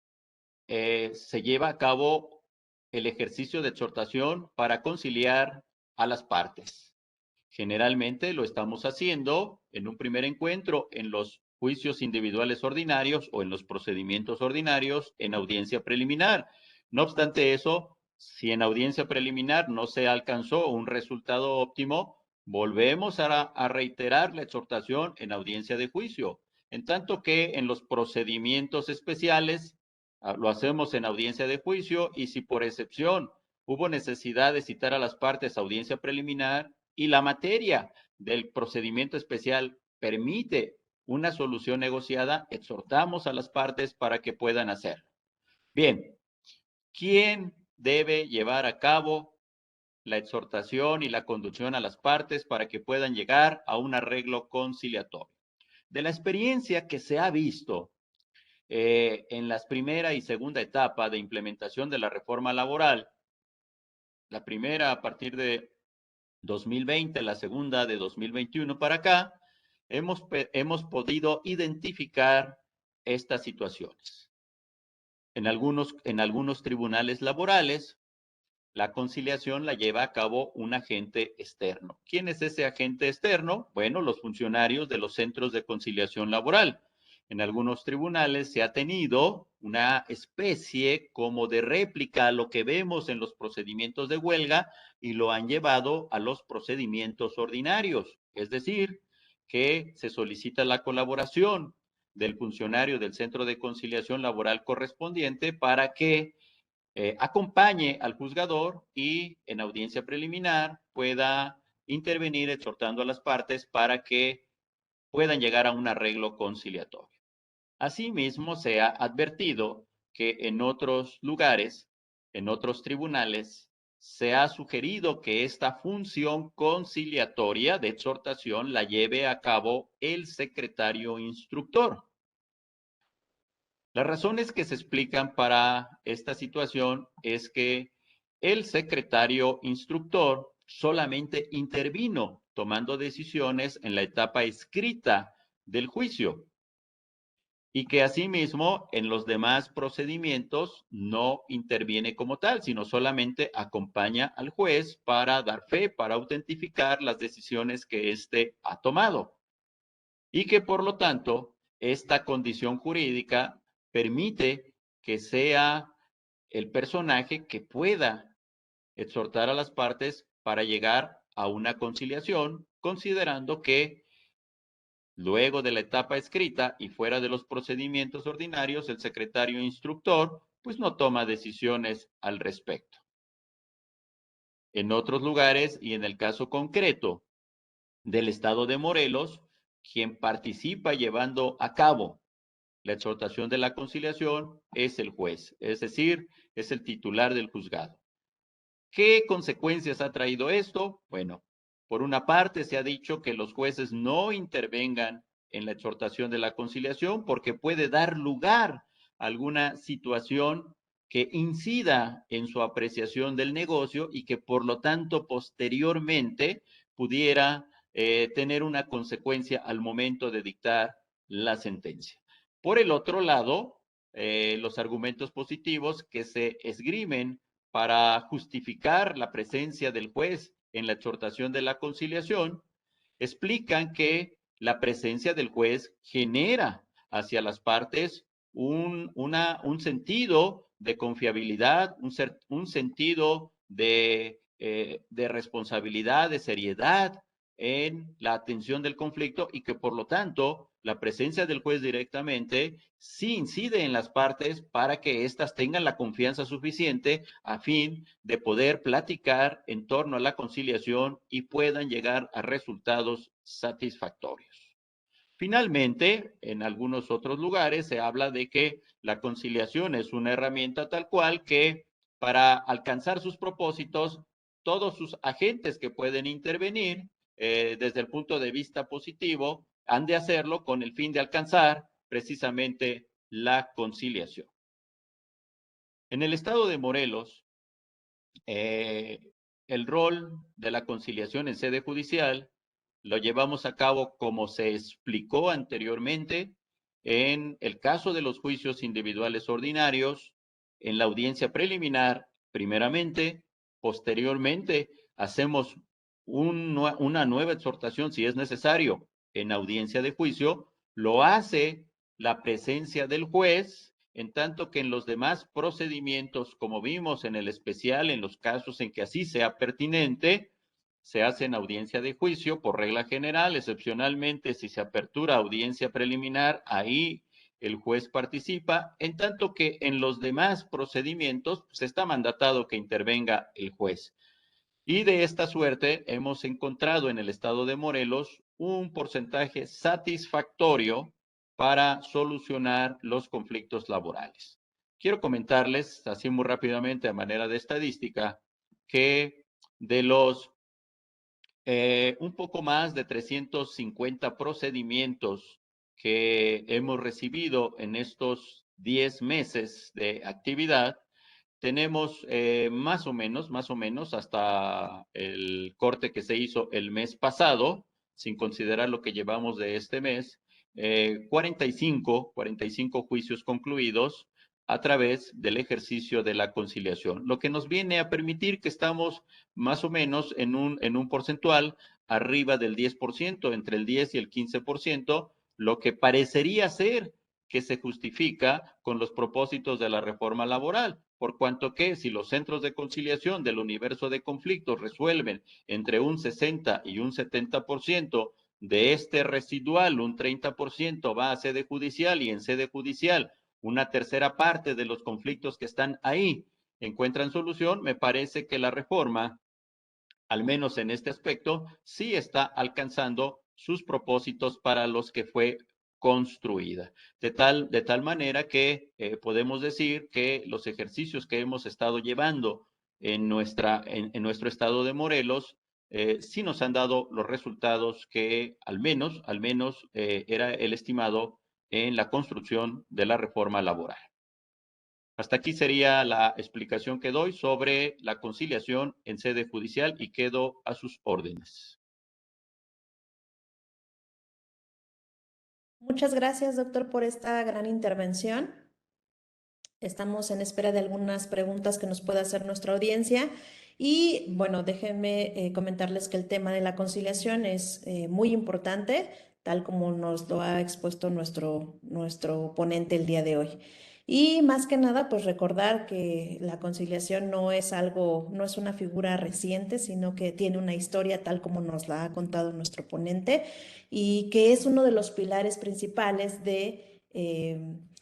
se lleva a cabo el ejercicio de exhortación para conciliar a las partes. Generalmente lo estamos haciendo en un primer encuentro en los juicios individuales ordinarios o en los procedimientos ordinarios en audiencia preliminar. No obstante eso, si en audiencia preliminar no se alcanzó un resultado óptimo, volvemos a reiterar la exhortación en audiencia de juicio. En tanto que en los procedimientos especiales lo hacemos en audiencia de juicio y si por excepción hubo necesidad de citar a las partes a audiencia preliminar, y la materia del procedimiento especial permite una solución negociada, exhortamos a las partes para que puedan hacerlo. Bien, ¿quién debe llevar a cabo la exhortación y la conducción a las partes para que puedan llegar a un arreglo conciliatorio? De la experiencia que se ha visto en las primera y segunda etapa de implementación de la reforma laboral, la primera a partir de 2020, la segunda de 2021 para acá, hemos podido identificar estas situaciones. En algunos tribunales laborales, la conciliación la lleva a cabo un agente externo. ¿Quién es ese agente externo? Bueno, los funcionarios de los centros de conciliación laboral. En algunos tribunales se ha tenido una especie como de réplica a lo que vemos en los procedimientos de huelga y lo han llevado a los procedimientos ordinarios. Es decir, que se solicita la colaboración del funcionario del centro de conciliación laboral correspondiente para que acompañe al juzgador y en audiencia preliminar pueda intervenir exhortando a las partes para que puedan llegar a un arreglo conciliatorio. Asimismo, se ha advertido que en otros lugares, en otros tribunales, se ha sugerido que esta función conciliatoria de exhortación la lleve a cabo el secretario instructor. Las razones que se explican para esta situación es que el secretario instructor solamente intervino tomando decisiones en la etapa escrita del juicio y que asimismo en los demás procedimientos no interviene como tal, sino solamente acompaña al juez para dar fe, para autentificar las decisiones que éste ha tomado y que por lo tanto esta condición jurídica permite que sea el personaje que pueda exhortar a las partes para llegar a una conciliación, considerando que luego de la etapa escrita y fuera de los procedimientos ordinarios, el secretario instructor pues no toma decisiones al respecto. En otros lugares y en el caso concreto del estado de Morelos, quien participa llevando a cabo la exhortación de la conciliación es el juez, es decir, es el titular del juzgado. ¿Qué consecuencias ha traído esto? Bueno, por una parte se ha dicho que los jueces no intervengan en la exhortación de la conciliación porque puede dar lugar a alguna situación que incida en su apreciación del negocio y que por lo tanto posteriormente pudiera tener una consecuencia al momento de dictar la sentencia. Por el otro lado, los argumentos positivos que se esgrimen para justificar la presencia del juez en la exhortación de la conciliación, explican que la presencia del juez genera hacia las partes un sentido de confiabilidad, un sentido de responsabilidad, de seriedad en la atención del conflicto y que por lo tanto la presencia del juez directamente sí incide en las partes para que éstas tengan la confianza suficiente a fin de poder platicar en torno a la conciliación y puedan llegar a resultados satisfactorios. Finalmente, en algunos otros lugares se habla de que la conciliación es una herramienta tal cual que para alcanzar sus propósitos, todos sus agentes que pueden intervenir desde el punto de vista positivo han de hacerlo con el fin de alcanzar precisamente la conciliación. En el estado de Morelos, el rol de la conciliación en sede judicial lo llevamos a cabo como se explicó anteriormente en el caso de los juicios individuales ordinarios, en la audiencia preliminar, primeramente, posteriormente hacemos una nueva exhortación si es necesario en audiencia de juicio, lo hace la presencia del juez, en tanto que en los demás procedimientos, como vimos en el especial, en los casos en que así sea pertinente, se hace en audiencia de juicio por regla general, excepcionalmente si se apertura audiencia preliminar, ahí el juez participa, en tanto que en los demás procedimientos pues, está mandatado que intervenga el juez. Y de esta suerte hemos encontrado en el estado de Morelos un porcentaje satisfactorio para solucionar los conflictos laborales. Quiero comentarles, así muy rápidamente a manera de estadística, que de los un poco más de 350 procedimientos que hemos recibido en estos 10 meses de actividad, tenemos más o menos, hasta el corte que se hizo el mes pasado, sin considerar lo que llevamos de este mes, 45 juicios concluidos a través del ejercicio de la conciliación, lo que nos viene a permitir que estamos más o menos en un porcentual arriba del 10%, entre el 10 y el 15%, lo que parecería ser que se justifica con los propósitos de la reforma laboral, por cuanto que si los centros de conciliación del universo de conflictos resuelven entre un 60 y un 70% de este residual, un 30% va a sede judicial y en sede judicial una tercera parte de los conflictos que están ahí encuentran solución, me parece que la reforma, al menos en este aspecto, sí está alcanzando sus propósitos para los que fue construida. De tal manera que podemos decir que los ejercicios que hemos estado llevando en nuestro estado de Morelos sí nos han dado los resultados que al menos era el estimado en la construcción de la reforma laboral. Hasta aquí sería la explicación que doy sobre la conciliación en sede judicial y quedo a sus órdenes. Muchas gracias, doctor, por esta gran intervención. Estamos en espera de algunas preguntas que nos pueda hacer nuestra audiencia. Y bueno, déjenme comentarles que el tema de la conciliación es muy importante, tal como nos lo ha expuesto nuestro ponente el día de hoy. Y más que nada, pues recordar que la conciliación no es algo, no es una figura reciente, sino que tiene una historia tal como nos la ha contado nuestro ponente y que es uno de los pilares principales de,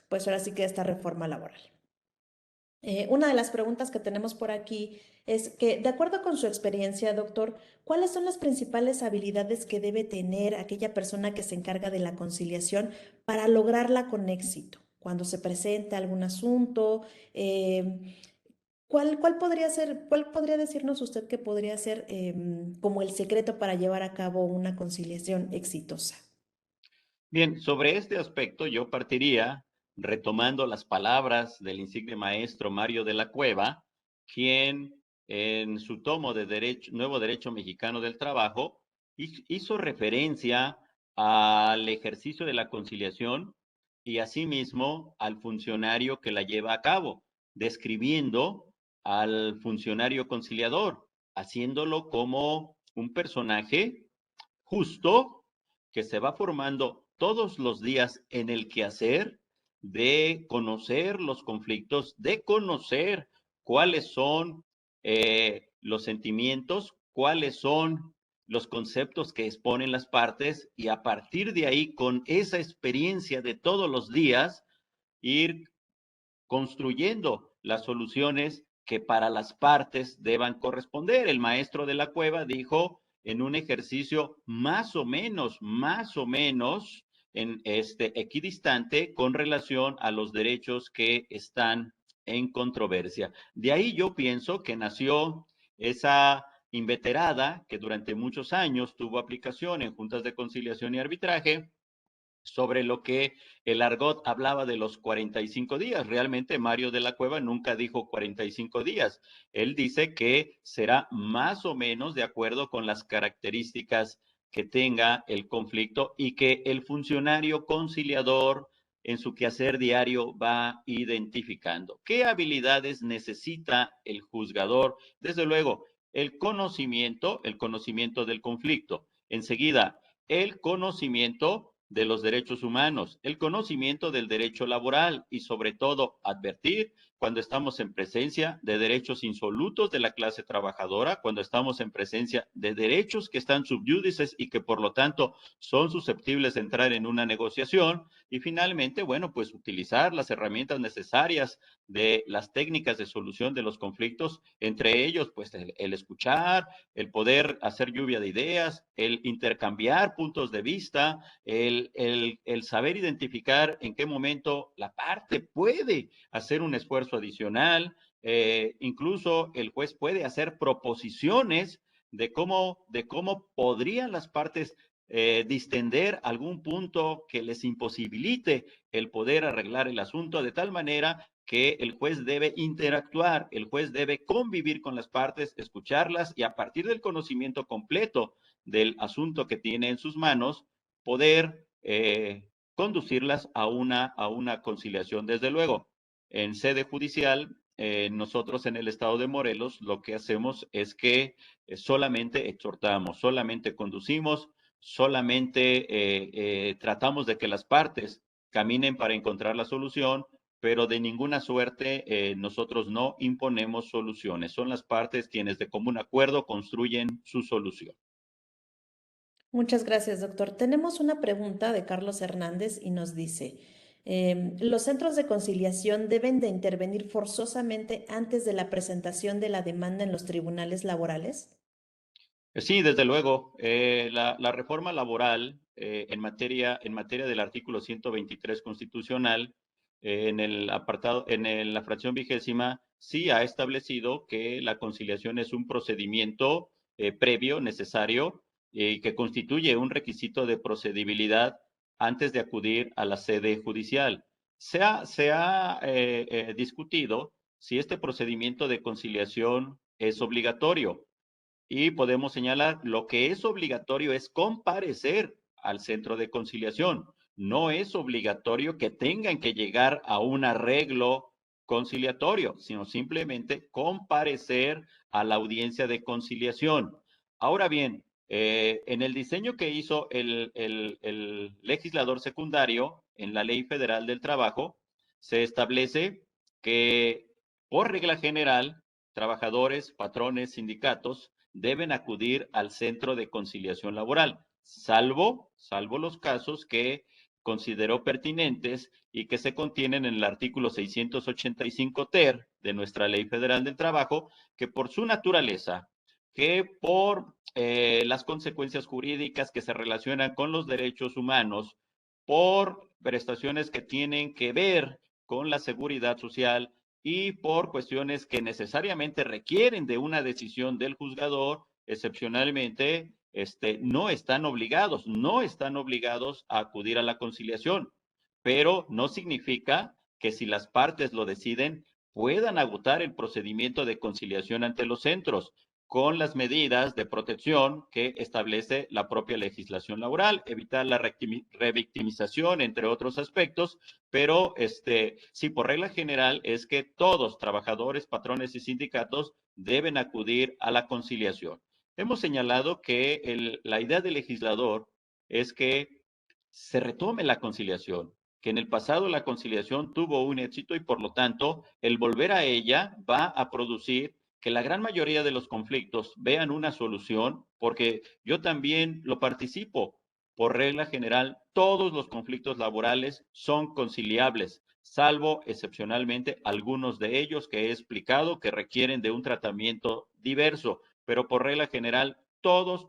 pues ahora sí que esta reforma laboral. Una de las preguntas que tenemos por aquí es que, de acuerdo con su experiencia, doctor, ¿cuáles son las principales habilidades que debe tener aquella persona que se encarga de la conciliación para lograrla con éxito? Cuando se presenta algún asunto, cuál podría decirnos usted que podría ser como el secreto para llevar a cabo una conciliación exitosa? Bien, sobre este aspecto yo partiría retomando las palabras del insigne maestro Mario de la Cueva, quien en su tomo de Nuevo Derecho Mexicano del Trabajo hizo referencia al ejercicio de la conciliación y asimismo al funcionario que la lleva a cabo, describiendo al funcionario conciliador, haciéndolo como un personaje justo que se va formando todos los días en el quehacer de conocer los conflictos, de conocer cuáles son los sentimientos, cuáles son los conceptos que exponen las partes y a partir de ahí, con esa experiencia de todos los días, ir construyendo las soluciones que para las partes deban corresponder. El maestro de la Cueva dijo en un ejercicio más o menos equidistante con relación a los derechos que están en controversia. De ahí yo pienso que nació esa inveterada que durante muchos años tuvo aplicación en juntas de conciliación y arbitraje, sobre lo que el argot hablaba de los 45 días. Realmente Mario de la Cueva nunca dijo 45 días. Él dice que será más o menos de acuerdo con las características que tenga el conflicto y que el funcionario conciliador en su quehacer diario va identificando. ¿Qué habilidades necesita el juzgador? Desde luego, el conocimiento del conflicto. Enseguida, el conocimiento de los derechos humanos, el conocimiento del derecho laboral y sobre todo advertir cuando estamos en presencia de derechos insolutos de la clase trabajadora, cuando estamos en presencia de derechos que están subyúdices y que por lo tanto son susceptibles de entrar en una negociación y finalmente, bueno, pues utilizar las herramientas necesarias de las técnicas de solución de los conflictos, entre ellos pues el escuchar, el poder hacer lluvia de ideas, el intercambiar puntos de vista, el saber identificar en qué momento la parte puede hacer un esfuerzo adicional, incluso el juez puede hacer proposiciones de cómo podrían las partes distender algún punto que les imposibilite el poder arreglar el asunto de tal manera que el juez debe interactuar, el juez debe convivir con las partes, escucharlas y a partir del conocimiento completo del asunto que tiene en sus manos, poder conducirlas a una conciliación. Desde luego, en sede judicial, nosotros en el estado de Morelos lo que hacemos es que solamente exhortamos, solamente conducimos, solamente tratamos de que las partes caminen para encontrar la solución, pero de ninguna suerte nosotros no imponemos soluciones. Son las partes quienes de común acuerdo construyen su solución. Muchas gracias, doctor. Tenemos una pregunta de Carlos Hernández y nos dice, ¿los centros de conciliación deben de intervenir forzosamente antes de la presentación de la demanda en los tribunales laborales? Sí, desde luego. La reforma laboral en materia del artículo 123 constitucional, en la fracción 20, sí ha establecido que la conciliación es un procedimiento previo, necesario, y que constituye un requisito de procedibilidad antes de acudir a la sede judicial. Se ha discutido si este procedimiento de conciliación es obligatorio. Y podemos señalar, lo que es obligatorio es comparecer al centro de conciliación. No es obligatorio que tengan que llegar a un arreglo conciliatorio, sino simplemente comparecer a la audiencia de conciliación. Ahora bien, en el diseño que hizo el legislador secundario en la Ley Federal del Trabajo, se establece que por regla general, trabajadores, patrones, sindicatos, deben acudir al centro de conciliación laboral, salvo los casos que consideró pertinentes y que se contienen en el artículo 685 ter de nuestra Ley Federal del Trabajo, que por su naturaleza, que por las consecuencias jurídicas que se relacionan con los derechos humanos, por prestaciones que tienen que ver con la seguridad social, y por cuestiones que necesariamente requieren de una decisión del juzgador, excepcionalmente, no están obligados a acudir a la conciliación, pero no significa que si las partes lo deciden, puedan agotar el procedimiento de conciliación ante los centros con las medidas de protección que establece la propia legislación laboral, evitar la revictimización, entre otros aspectos, pero sí, por regla general es que todos, trabajadores, patrones y sindicatos, deben acudir a la conciliación. Hemos señalado que la idea del legislador es que se retome la conciliación, que en el pasado la conciliación tuvo un éxito y por lo tanto el volver a ella va a producir que la gran mayoría de los conflictos vean una solución, porque yo también lo participo. Por regla general, todos los conflictos laborales son conciliables, salvo excepcionalmente algunos de ellos que he explicado que requieren de un tratamiento diverso, pero por regla general, todos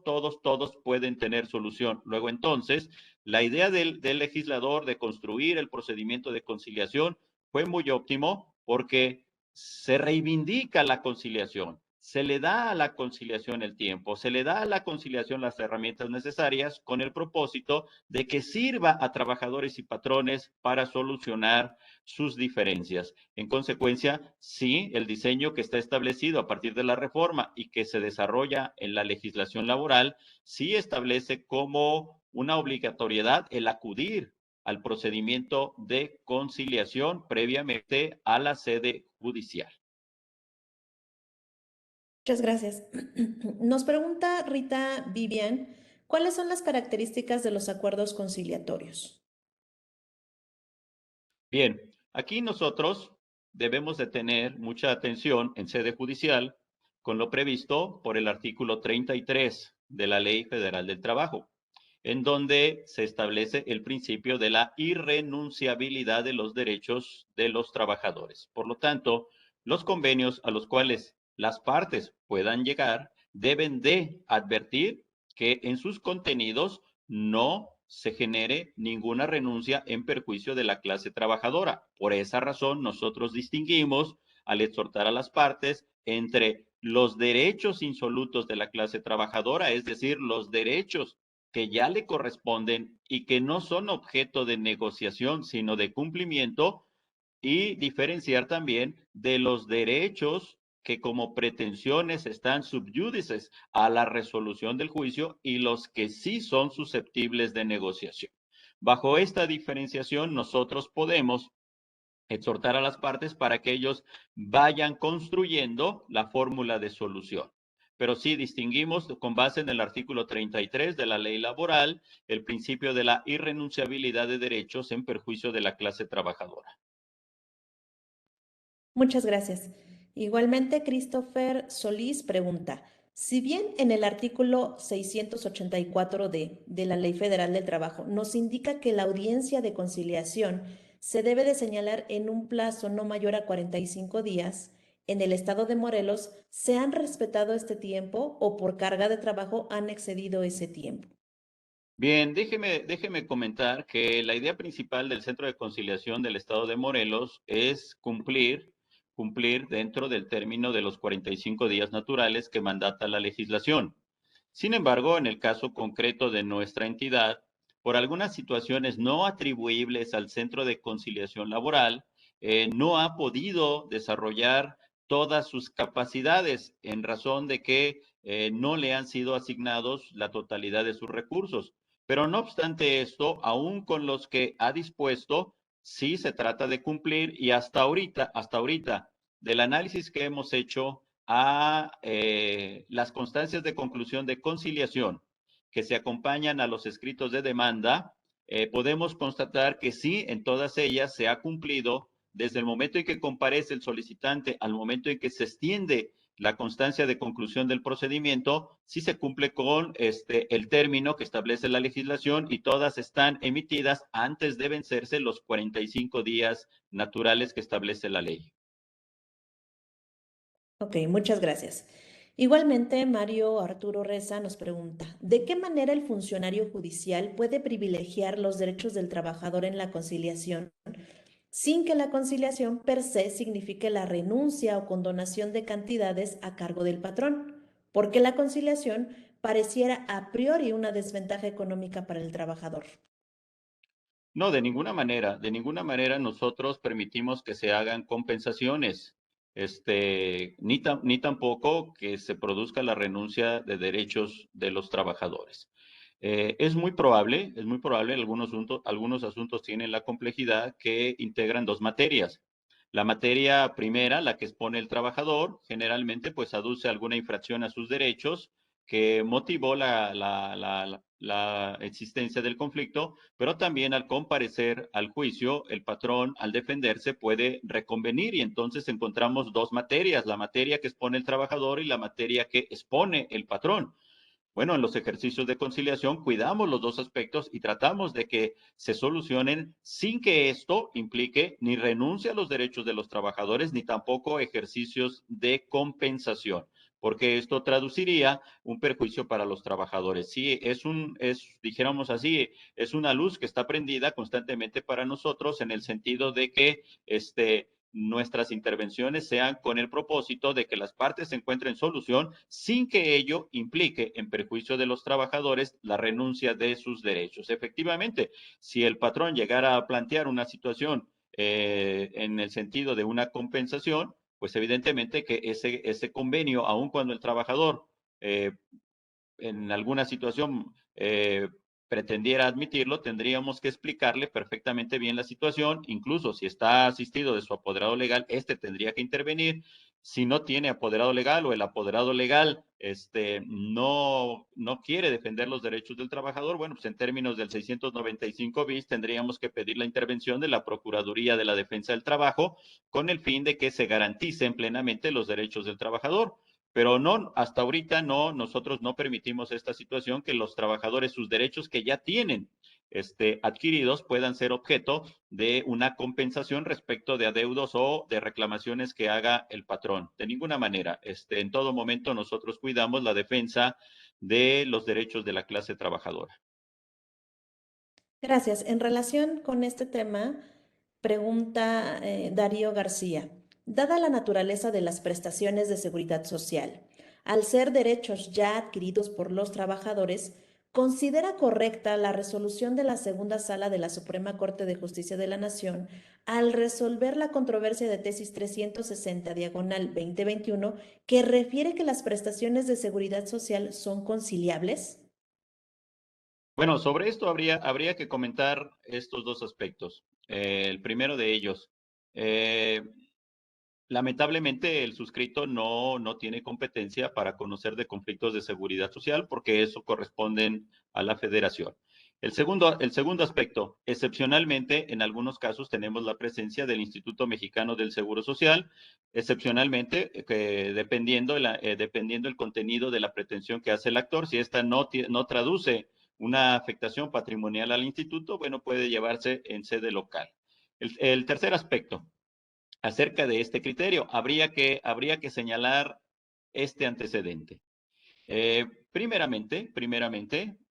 pueden tener solución. Luego entonces, la idea del legislador de construir el procedimiento de conciliación fue muy óptimo porque se reivindica la conciliación, se le da a la conciliación el tiempo, se le da a la conciliación las herramientas necesarias con el propósito de que sirva a trabajadores y patrones para solucionar sus diferencias. En consecuencia, sí, el diseño que está establecido a partir de la reforma y que se desarrolla en la legislación laboral, sí establece como una obligatoriedad el acudir al procedimiento de conciliación previamente a la sede judicial. Muchas gracias. Nos pregunta Rita Vivian, ¿cuáles son las características de los acuerdos conciliatorios? Bien, aquí nosotros debemos de tener mucha atención en sede judicial con lo previsto por el artículo 33 de la Ley Federal del Trabajo, en donde se establece el principio de la irrenunciabilidad de los derechos de los trabajadores. Por lo tanto, los convenios a los cuales las partes puedan llegar deben de advertir que en sus contenidos no se genere ninguna renuncia en perjuicio de la clase trabajadora. Por esa razón, nosotros distinguimos al exhortar a las partes entre los derechos insolutos de la clase trabajadora, es decir, los derechos que ya le corresponden y que no son objeto de negociación, sino de cumplimiento, y diferenciar también de los derechos que como pretensiones están subyúdices a la resolución del juicio y los que sí son susceptibles de negociación. Bajo esta diferenciación, nosotros podemos exhortar a las partes para que ellos vayan construyendo la fórmula de solución. Pero sí distinguimos con base en el artículo 33 de la ley laboral el principio de la irrenunciabilidad de derechos en perjuicio de la clase trabajadora. Muchas gracias. Igualmente, Christopher Solís pregunta, si bien en el artículo 684D de la Ley Federal del Trabajo nos indica que la audiencia de conciliación se debe de señalar en un plazo no mayor a 45 días, en el estado de Morelos, ¿se han respetado este tiempo o por carga de trabajo han excedido ese tiempo? Bien, déjeme comentar que la idea principal del Centro de Conciliación del Estado de Morelos es cumplir dentro del término de los 45 días naturales que mandata la legislación. Sin embargo, en el caso concreto de nuestra entidad, por algunas situaciones no atribuibles al Centro de Conciliación Laboral, no ha podido desarrollar todas sus capacidades en razón de que no le han sido asignados la totalidad de sus recursos. Pero no obstante esto, aún con los que ha dispuesto, sí se trata de cumplir y hasta ahorita, del análisis que hemos hecho a las constancias de conclusión de conciliación que se acompañan a los escritos de demanda, podemos constatar que sí, en todas ellas se ha cumplido desde el momento en que comparece el solicitante al momento en que se extiende la constancia de conclusión del procedimiento, sí se cumple con el término que establece la legislación y todas están emitidas antes de vencerse los 45 días naturales que establece la ley. Ok, muchas gracias. Igualmente, Mario Arturo Reza nos pregunta, ¿de qué manera el funcionario judicial puede privilegiar los derechos del trabajador en la conciliación sin que la conciliación per se signifique la renuncia o condonación de cantidades a cargo del patrón? Porque la conciliación pareciera a priori una desventaja económica para el trabajador. No, de ninguna manera nosotros permitimos que se hagan compensaciones, ni tampoco que se produzca la renuncia de derechos de los trabajadores. Es muy probable, algunos asuntos tienen la complejidad que integran dos materias. La materia primera, la que expone el trabajador, generalmente pues aduce alguna infracción a sus derechos que motivó la existencia del conflicto, pero también al comparecer al juicio, el patrón al defenderse puede reconvenir y entonces encontramos dos materias, la materia que expone el trabajador y la materia que expone el patrón. Bueno, en los ejercicios de conciliación cuidamos los dos aspectos y tratamos de que se solucionen sin que esto implique ni renuncia a los derechos de los trabajadores ni tampoco ejercicios de compensación, porque esto traduciría un perjuicio para los trabajadores. Sí, dijéramos así, es una luz que está prendida constantemente para nosotros en el sentido de que nuestras intervenciones sean con el propósito de que las partes encuentren solución sin que ello implique en perjuicio de los trabajadores la renuncia de sus derechos. Efectivamente, si el patrón llegara a plantear una situación en el sentido de una compensación, pues evidentemente que ese convenio, aun cuando el trabajador en alguna situación pretendiera admitirlo, tendríamos que explicarle perfectamente bien la situación, incluso si está asistido de su apoderado legal, este tendría que intervenir. Si no tiene apoderado legal o el apoderado legal no quiere defender los derechos del trabajador, bueno, pues en términos del 695 bis tendríamos que pedir la intervención de la Procuraduría de la Defensa del Trabajo con el fin de que se garanticen plenamente los derechos del trabajador. Pero no, hasta ahorita no, nosotros no permitimos esta situación que los trabajadores, sus derechos que ya tienen adquiridos, puedan ser objeto de una compensación respecto de adeudos o de reclamaciones que haga el patrón. De ninguna manera. En todo momento nosotros cuidamos la defensa de los derechos de la clase trabajadora. Gracias. En relación con este tema, pregunta Darío García. Dada la naturaleza de las prestaciones de seguridad social, al ser derechos ya adquiridos por los trabajadores, ¿considera correcta la resolución de la segunda sala de la Suprema Corte de Justicia de la Nación al resolver la controversia de tesis 360 diagonal 2021 que refiere que las prestaciones de seguridad social son conciliables? Bueno, sobre esto habría que comentar estos dos aspectos. El primero de ellos, lamentablemente el suscrito no tiene competencia para conocer de conflictos de seguridad social porque eso corresponden a la federación. El segundo aspecto, excepcionalmente, en algunos casos tenemos la presencia del Instituto Mexicano del Seguro Social, excepcionalmente, dependiendo el contenido de la pretensión que hace el actor, si esta no traduce una afectación patrimonial al instituto, bueno, puede llevarse en sede local. El tercer aspecto, acerca de este criterio, habría que señalar este antecedente. Primeramente,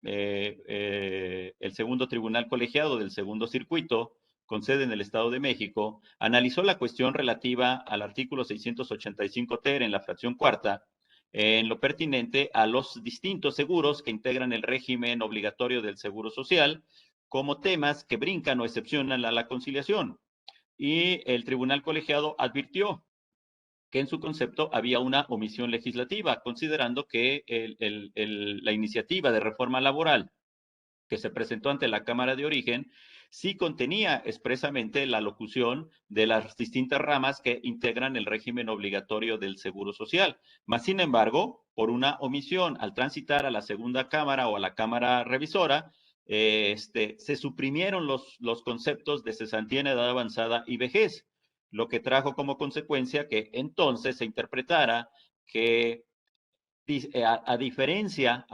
el segundo tribunal colegiado del segundo circuito, con sede en el Estado de México, analizó la cuestión relativa al artículo 685 ter en la fracción cuarta, en lo pertinente a los distintos seguros que integran el régimen obligatorio del Seguro Social, como temas que brincan o excepcionan a la conciliación. Y el tribunal colegiado advirtió que en su concepto había una omisión legislativa, considerando que la iniciativa de reforma laboral que se presentó ante la Cámara de Origen sí contenía expresamente la locución de las distintas ramas que integran el régimen obligatorio del Seguro Social. Mas, sin embargo, por una omisión al transitar a la segunda Cámara o a la Cámara Revisora, se suprimieron los conceptos de cesantía en edad avanzada y vejez, lo que trajo como consecuencia que entonces se interpretara que a diferencia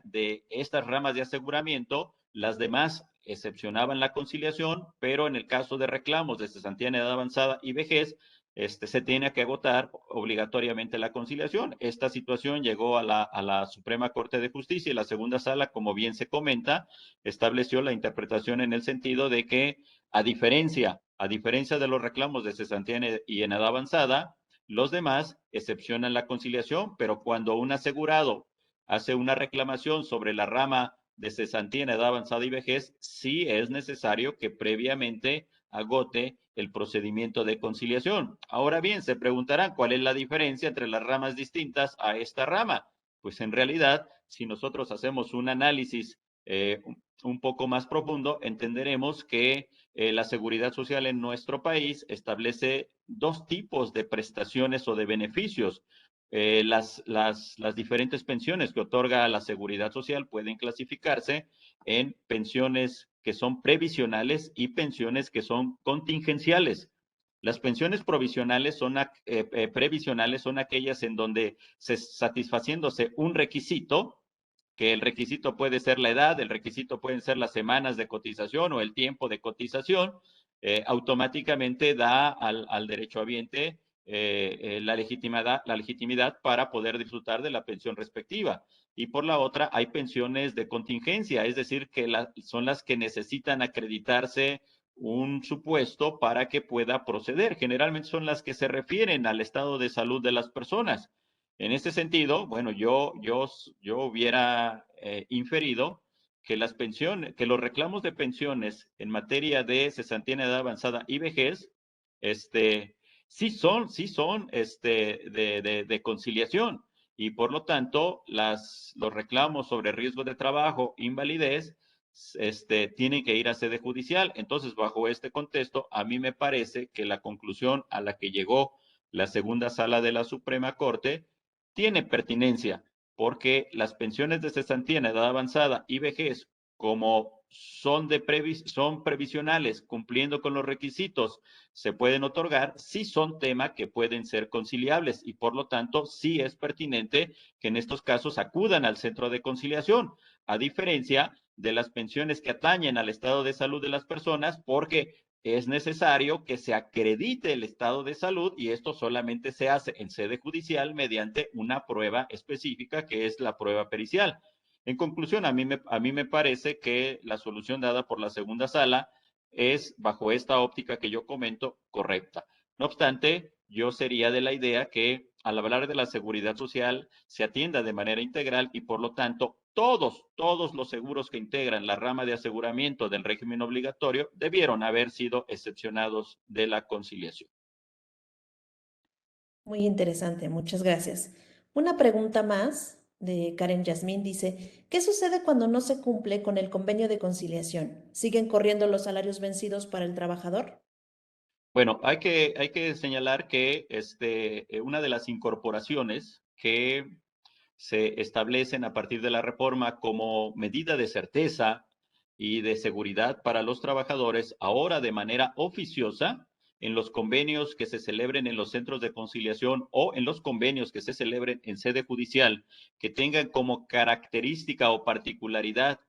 de estas ramas de aseguramiento, las demás excepcionaban la conciliación, pero en el caso de reclamos de cesantía en edad avanzada y vejez, se tiene que agotar obligatoriamente la conciliación. Esta situación llegó a la Suprema Corte de Justicia y la segunda sala, como bien se comenta, estableció la interpretación en el sentido de que, a diferencia de los reclamos de cesantía y en edad avanzada, los demás excepcionan la conciliación, pero cuando un asegurado hace una reclamación sobre la rama de cesantía en edad avanzada y vejez, sí es necesario que previamente agote el procedimiento de conciliación. Ahora bien, se preguntarán cuál es la diferencia entre las ramas distintas a esta rama. Pues en realidad, si nosotros hacemos un análisis un poco más profundo, entenderemos que la seguridad social en nuestro país establece dos tipos de prestaciones o de beneficios. Las diferentes pensiones que otorga la seguridad social pueden clasificarse en pensiones que son previsionales y pensiones que son contingenciales. Las pensiones previsionales son aquellas en donde satisfaciéndose un requisito, que el requisito puede ser la edad, el requisito pueden ser las semanas de cotización o el tiempo de cotización, automáticamente da al derechohabiente la legitimidad para poder disfrutar de la pensión respectiva. Y por la otra, hay pensiones de contingencia, es decir, que son las que necesitan acreditarse un supuesto para que pueda proceder. Generalmente son las que se refieren al estado de salud de las personas. En este sentido, bueno, yo hubiera inferido que las pensiones, que los reclamos de pensiones en materia de cesantía en edad avanzada y vejez, sí son de conciliación y por lo tanto los reclamos sobre riesgo de trabajo, invalidez, tienen que ir a sede judicial. Entonces, bajo este contexto, a mí me parece que la conclusión a la que llegó la segunda sala de la Suprema Corte tiene pertinencia, porque las pensiones de cesantía en edad avanzada y vejez, como son previsionales, cumpliendo con los requisitos, se pueden otorgar, sí son tema que pueden ser conciliables y por lo tanto sí es pertinente que en estos casos acudan al centro de conciliación, a diferencia de las pensiones que atañen al estado de salud de las personas, porque es necesario que se acredite el estado de salud y esto solamente se hace en sede judicial mediante una prueba específica que es la prueba pericial. En conclusión, a mí me parece que la solución dada por la segunda sala es, bajo esta óptica que yo comento, correcta. No obstante, yo sería de la idea que al hablar de la seguridad social se atienda de manera integral y por lo tanto todos los seguros que integran la rama de aseguramiento del régimen obligatorio debieron haber sido excepcionados de la conciliación. Muy interesante, muchas gracias. Una pregunta más de Karen Yasmín dice, ¿qué sucede cuando no se cumple con el convenio de conciliación? ¿Siguen corriendo los salarios vencidos para el trabajador? Bueno, hay que señalar que una de las incorporaciones que se establecen a partir de la reforma como medida de certeza y de seguridad para los trabajadores, ahora de manera oficiosa, en los convenios que se celebren en los centros de conciliación o en los convenios que se celebren en sede judicial, que tengan como característica o particularidad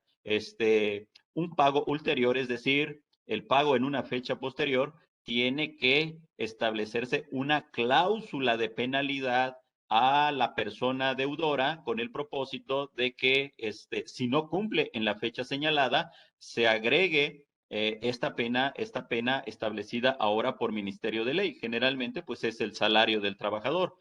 un pago ulterior, es decir, el pago en una fecha posterior, tiene que establecerse una cláusula de penalidad a la persona deudora con el propósito de que si no cumple en la fecha señalada, se agregue esta pena establecida ahora por Ministerio de Ley. Generalmente, pues es el salario del trabajador.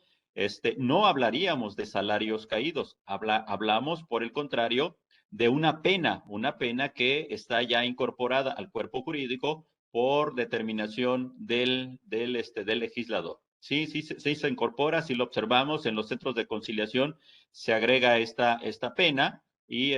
No hablaríamos de salarios caídos, hablamos, por el contrario, de una pena que está ya incorporada al cuerpo jurídico por determinación del legislador. Sí, sí se incorpora, si lo observamos en los centros de conciliación, se agrega esta pena y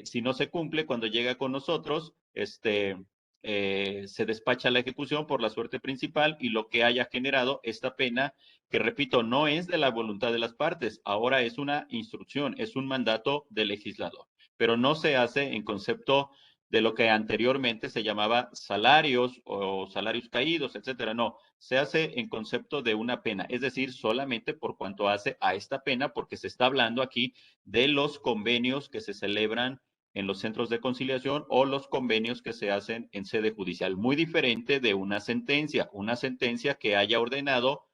si no se cumple, cuando llega con nosotros, se despacha la ejecución por la suerte principal y lo que haya generado esta pena, que repito, no es de la voluntad de las partes, ahora es una instrucción, es un mandato del legislador, pero no se hace en concepto de lo que anteriormente se llamaba salarios o salarios caídos, etcétera. No, se hace en concepto de una pena, es decir, solamente por cuanto hace a esta pena, porque se está hablando aquí de los convenios que se celebran en los centros de conciliación o los convenios que se hacen en sede judicial. Muy diferente de una sentencia que haya ordenado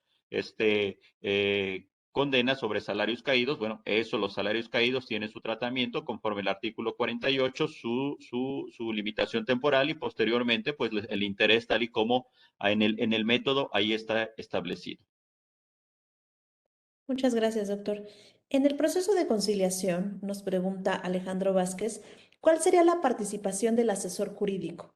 condena sobre salarios caídos. Bueno, eso, los salarios caídos tienen su tratamiento conforme el artículo 48, su limitación temporal y posteriormente, pues el interés tal y como en el método ahí está establecido. Muchas gracias, doctor. En el proceso de conciliación, nos pregunta Alejandro Vázquez, ¿cuál sería la participación del asesor jurídico?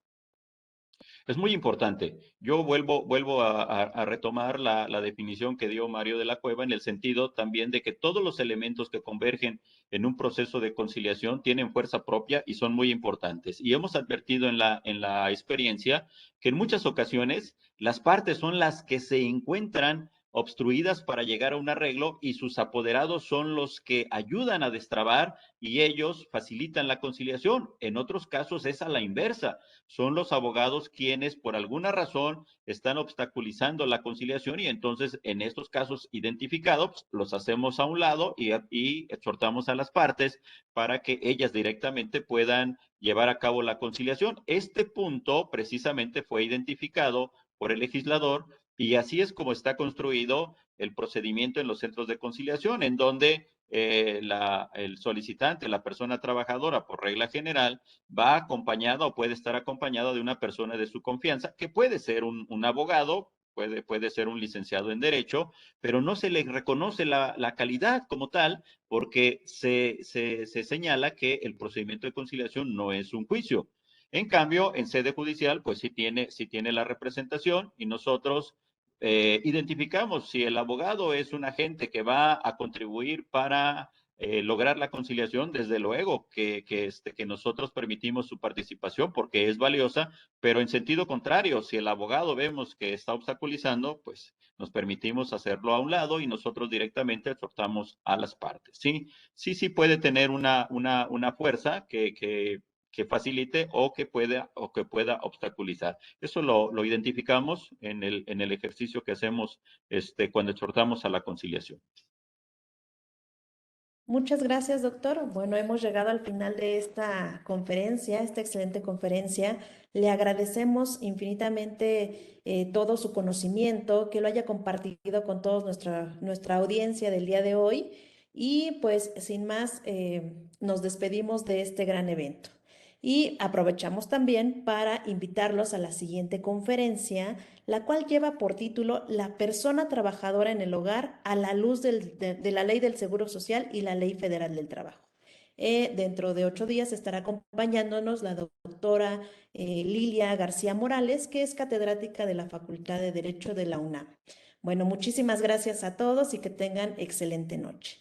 Es muy importante. Yo vuelvo a retomar la definición que dio Mario de la Cueva en el sentido también de que todos los elementos que convergen en un proceso de conciliación tienen fuerza propia y son muy importantes. Y hemos advertido en la experiencia que en muchas ocasiones las partes son las que se encuentran obstruidas para llegar a un arreglo y sus apoderados son los que ayudan a destrabar y ellos facilitan la conciliación. En otros casos es a la inversa, son los abogados quienes por alguna razón están obstaculizando la conciliación y entonces en estos casos identificados los hacemos a un lado y exhortamos a las partes para que ellas directamente puedan llevar a cabo la conciliación. Este punto precisamente fue identificado por el legislador Y así es como está construido el procedimiento en los centros de conciliación, en donde el solicitante, la persona trabajadora, por regla general, va acompañada o puede estar acompañado de una persona de su confianza, que puede ser un abogado, puede ser un licenciado en Derecho, pero no se le reconoce la calidad como tal, porque se señala que el procedimiento de conciliación no es un juicio. En cambio, en sede judicial, pues sí tiene la representación y nosotros identificamos si el abogado es un agente que va a contribuir para lograr la conciliación, desde luego que nosotros permitimos su participación porque es valiosa, pero en sentido contrario, si el abogado vemos que está obstaculizando, pues nos permitimos hacerlo a un lado y nosotros directamente exhortamos a las partes. Sí, sí puede tener una fuerza que facilite o que pueda obstaculizar. Eso lo identificamos en el ejercicio que hacemos cuando exhortamos a la conciliación. Muchas gracias, doctor. Bueno, hemos llegado al final de esta conferencia, esta excelente conferencia. Le agradecemos infinitamente todo su conocimiento, que lo haya compartido con toda nuestra audiencia del día de hoy. Y pues, sin más, nos despedimos de este gran evento. Y aprovechamos también para invitarlos a la siguiente conferencia, la cual lleva por título La persona trabajadora en el hogar a la luz de la Ley del Seguro Social y la Ley Federal del Trabajo. Dentro de 8 días estará acompañándonos la doctora Lilia García Morales, que es catedrática de la Facultad de Derecho de la UNAM. Bueno, muchísimas gracias a todos y que tengan excelente noche.